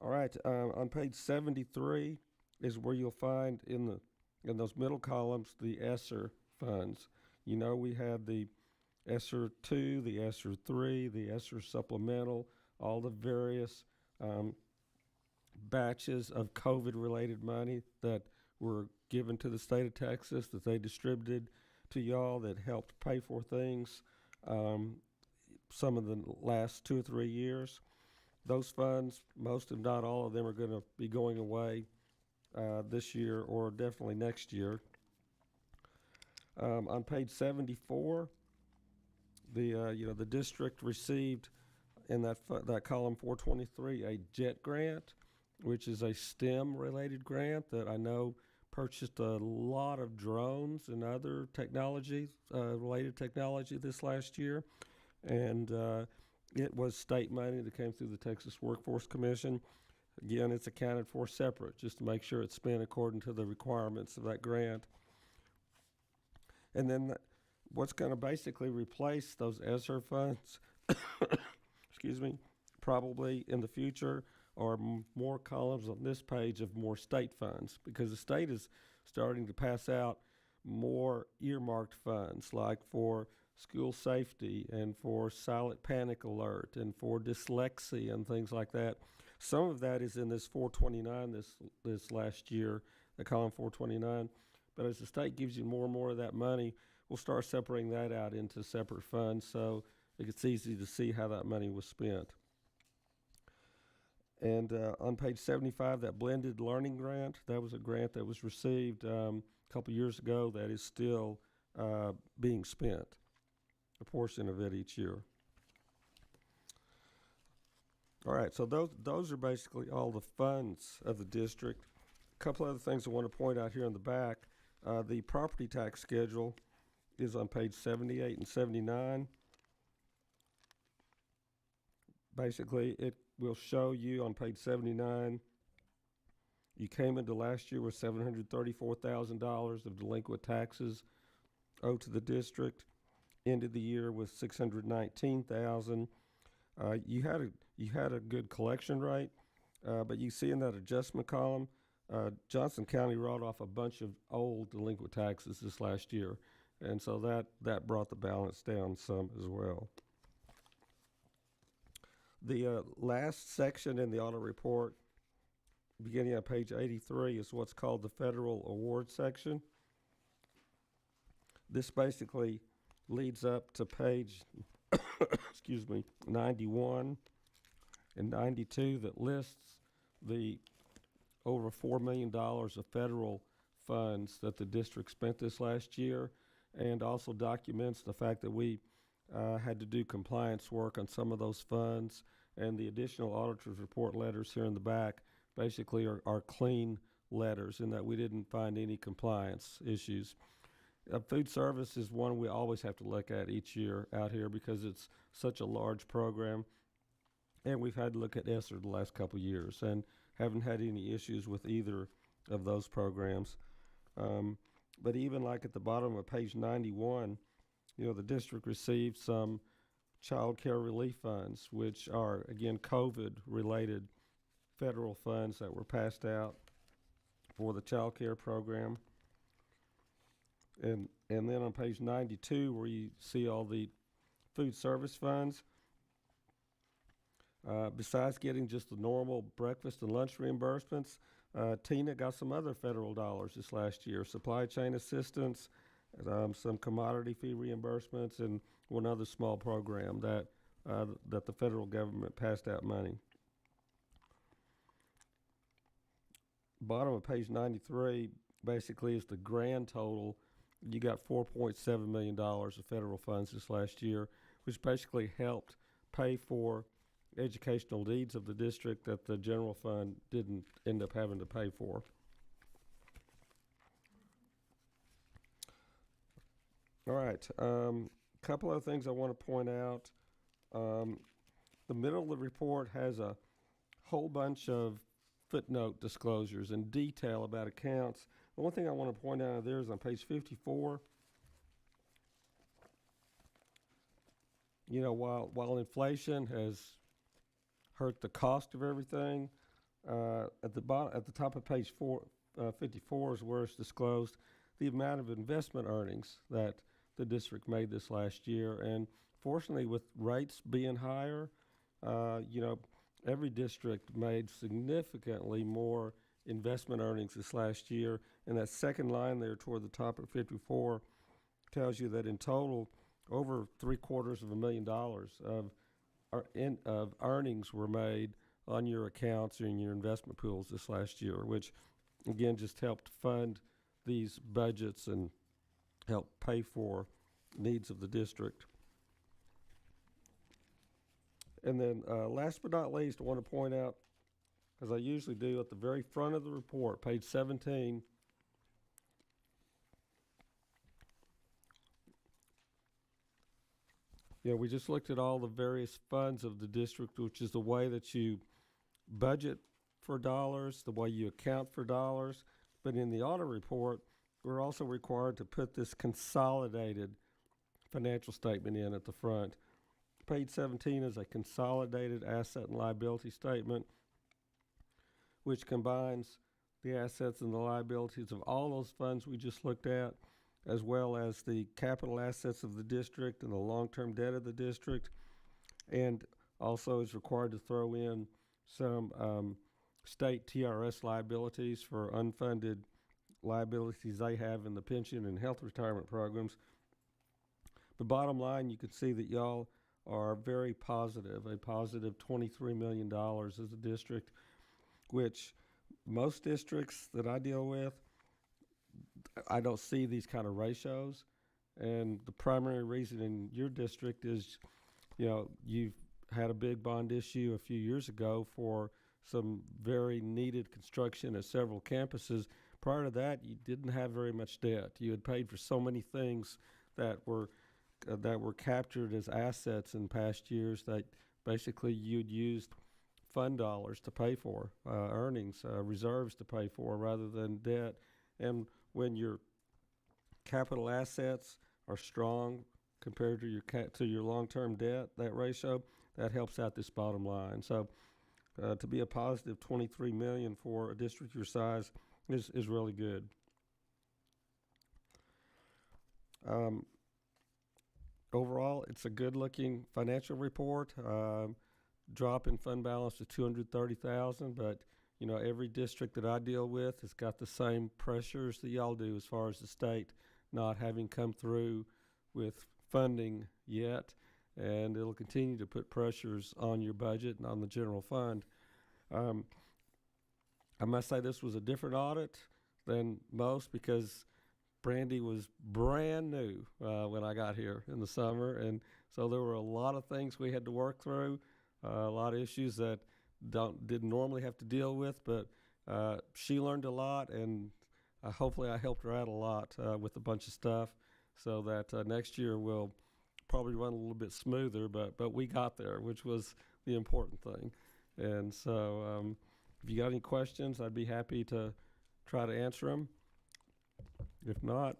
S18: All right, on page 73 is where you'll find in those middle columns the ESSER funds. You know, we had the ESSER 2, the ESSER 3, the ESSER supplemental, all the various batches of COVID-related money that were given to the state of Texas that they distributed to y'all that helped pay for things some of the last 2 or 3 years. Those funds, most if not all of them, are going to be going away this year or definitely next year. On page 74, the district received in that column 423 a JET grant, which is a STEM-related grant that I know purchased a lot of drones and other technology, related technology this last year. And it was state money that came through the Texas Workforce Commission. Again, it's accounted for separate, just to make sure it's spent according to the requirements of that grant. And then what's going to basically replace those ESSER funds, excuse me, probably in the future are more columns on this page of more state funds, because the state is starting to pass out more earmarked funds, like for school safety and for silent panic alert and for dyslexia and things like that. Some of that is in this 429 this last year, the column 429. But as the state gives you more and more of that money, we'll start separating that out into separate funds, so it's easy to see how that money was spent. And on page 75, that blended learning grant, that was a grant that was received a couple years ago that is still being spent, a portion of it each year. All right, so those are basically all the funds of the district. A couple other things I want to point out here in the back. The property tax schedule is on page 78 and 79. Basically, it will show you on page 79, you came into last year with $734,000 of delinquent taxes owed to the district. Ended the year with $619,000. You had a good collection rate, but you see in that adjustment column, Johnson County wrote off a bunch of old delinquent taxes this last year, and so that brought the balance down some as well. The last section in the audit report, beginning on page 83, is what's called the federal award section. This basically leads up to page excuse me, 91 and 92 that lists the over $4 million of federal funds that the district spent this last year, and also documents the fact that we had to do compliance work on some of those funds, and the additional auditor's report letters here in the back basically are clean letters in that we didn't find any compliance issues. Food service is one we always have to look at each year out here because it's such a large program, and we've had to look at ESSER the last couple of years and haven't had any issues with either of those programs. But even like at the bottom of page 91, the district received some child care relief funds, which are, again, COVID-related federal funds that were passed out for the child care program. And then on page 92, where you see all the food service funds, besides getting just the normal breakfast and lunch reimbursements, Tina got some other federal dollars this last year: supply chain assistance, some commodity fee reimbursements, and one other small program that the federal government passed out money. Bottom of page 93 basically is the grand total. You got $4.7 million of federal funds this last year, which basically helped pay for educational needs of the district that the general fund didn't end up having to pay for. All right, couple other things I want to point out. The middle of the report has a whole bunch of footnote disclosures and detail about accounts. The one thing I want to point out there is on page 54. While inflation has hurt the cost of everything, at the top of page 54 is where it's disclosed the amount of investment earnings that the district made this last year. And fortunately, with rates being higher, every district made significantly more investment earnings this last year. And that second line there toward the top of 54 tells you that in total, over $750,000 of earnings were made on your accounts or in your investment pools this last year, which again just helped fund these budgets and help pay for needs of the district. And then last but not least, I want to point out, as I usually do at the very front of the report, page 17, we just looked at all the various funds of the district, which is the way that you budget for dollars, the way you account for dollars. But in the audit report, we're also required to put this consolidated financial statement in at the front. Page 17 is a consolidated asset and liability statement, which combines the assets and the liabilities of all those funds we just looked at, as well as the capital assets of the district and the long-term debt of the district, and also is required to throw in some state TRS liabilities for unfunded liabilities they have in the pension and health retirement programs. The bottom line, you can see that y'all are very positive, a positive $23 million as a district, which most districts that I deal with, I don't see these kind of ratios. And the primary reason in your district is, you know, you've had a big bond issue a few years ago for some very needed construction at several campuses. Prior to that, you didn't have very much debt. You had paid for so many things that were captured as assets in past years that basically you'd used fund dollars to pay for, earnings, reserves to pay for rather than debt. And when your capital assets are strong compared to your long-term debt, that ratio, that helps out this bottom line. So to be a positive $23 million for a district your size is really good. Overall, it's a good-looking financial report. Drop in fund balance to $230,000, but you know, every district that I deal with has got the same pressures that y'all do as far as the state not having come through with funding yet, and it'll continue to put pressures on your budget and on the general fund. I must say this was a different audit than most because Brandy was brand new when I got here in the summer, and so there were a lot of things we had to work through, a lot of issues that didn't normally have to deal with, but she learned a lot, and hopefully I helped her out a lot with a bunch of stuff so that next year we'll probably run a little bit smoother, but we got there, which was the important thing. And so if you got any questions, I'd be happy to try to answer them. If not.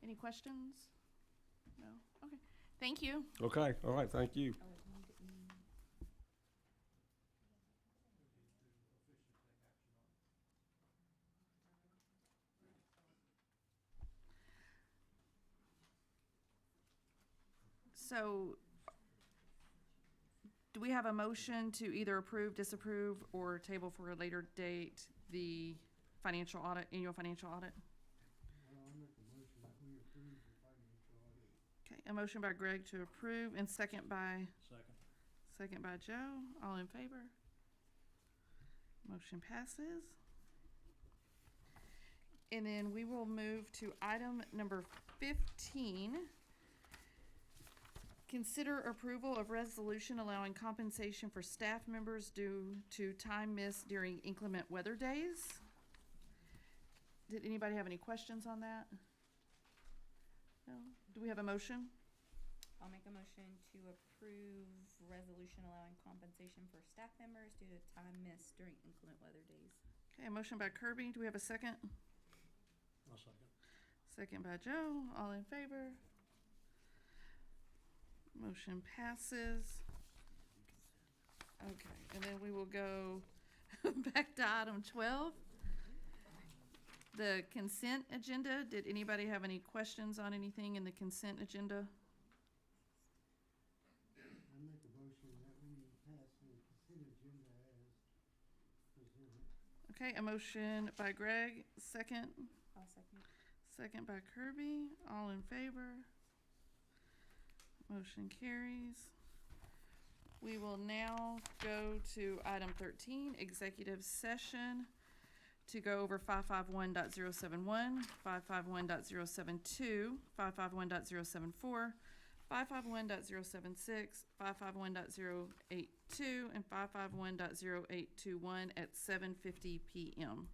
S1: Any questions? No? Okay. Thank you.
S18: Okay, all right, thank you.
S1: So, do we have a motion to either approve, disapprove, or table for a later date the financial audit, annual financial audit? Okay, a motion by Greg to approve and second by Joe. All in favor? Motion passes. And then we will move to item number 15. Consider approval of resolution allowing compensation for staff members due to time missed during inclement weather days. Did anybody have any questions on that? No? Do we have a motion?
S15: I'll make a motion to approve resolution allowing compensation for staff members due to time missed during inclement weather days.
S1: Okay, a motion by Kirby. Do we have a second?
S16: I'll second.
S1: Second by Joe. All in favor? Motion passes. Okay, and then we will go back to item 12. The consent agenda. Did anybody have any questions on anything in the consent agenda?
S16: I make a motion that we pass the consent agenda as presented.
S1: Okay, a motion by Greg, second.
S15: I'll second.
S1: Second by Kirby. All in favor? Motion carries. We will now go to item 13, executive session, to go over 551.071, 551.072, 551.074, 551.076, 551.082, and 551.0821 at 7:50 p.m.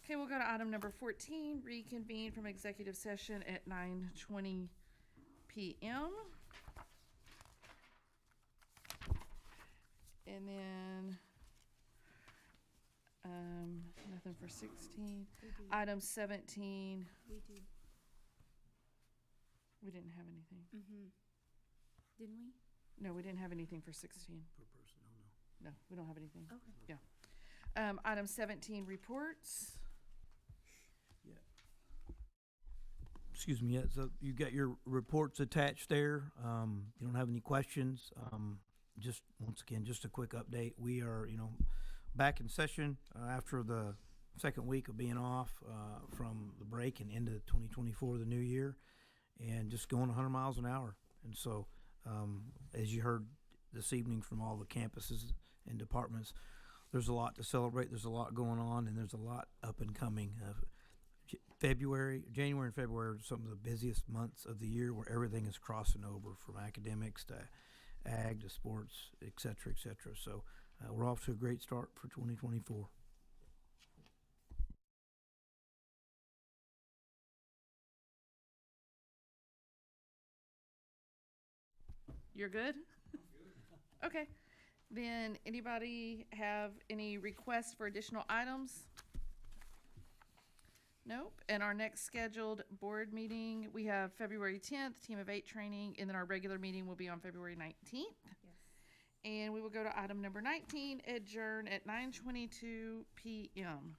S1: Okay, we'll go to item number 14, reconvene from executive session at 9:20 PM. And then, nothing for 16. Item 17,
S15: We do.
S1: we didn't have anything.
S15: Mm-hmm. Didn't we?
S1: No, we didn't have anything for 16.
S2: Per personnel, no.
S1: No, we don't have anything.
S15: Okay.
S1: Yeah. Item 17, reports.
S2: Excuse me, yeah, so you got your reports attached there. You don't have any questions. Just, once again, just a quick update. We are, back in session after the second week of being off from the break and into 2024, the new year, and just going 100 miles an hour. And so, as you heard this evening from all the campuses and departments, there's a lot to celebrate. There's a lot going on, and there's a lot up and coming. January and February are some of the busiest months of the year where everything is crossing over from academics to ag to sports, et cetera, et cetera. So we're off to a great start for 2024.
S1: You're good? Okay. Then anybody have any requests for additional items? Nope. And our next scheduled board meeting, we have February 10th, Team of 8 training, and then our regular meeting will be on February 19th.
S15: Yes.
S1: And we will go to item number 19, adjourn at 9:22 PM.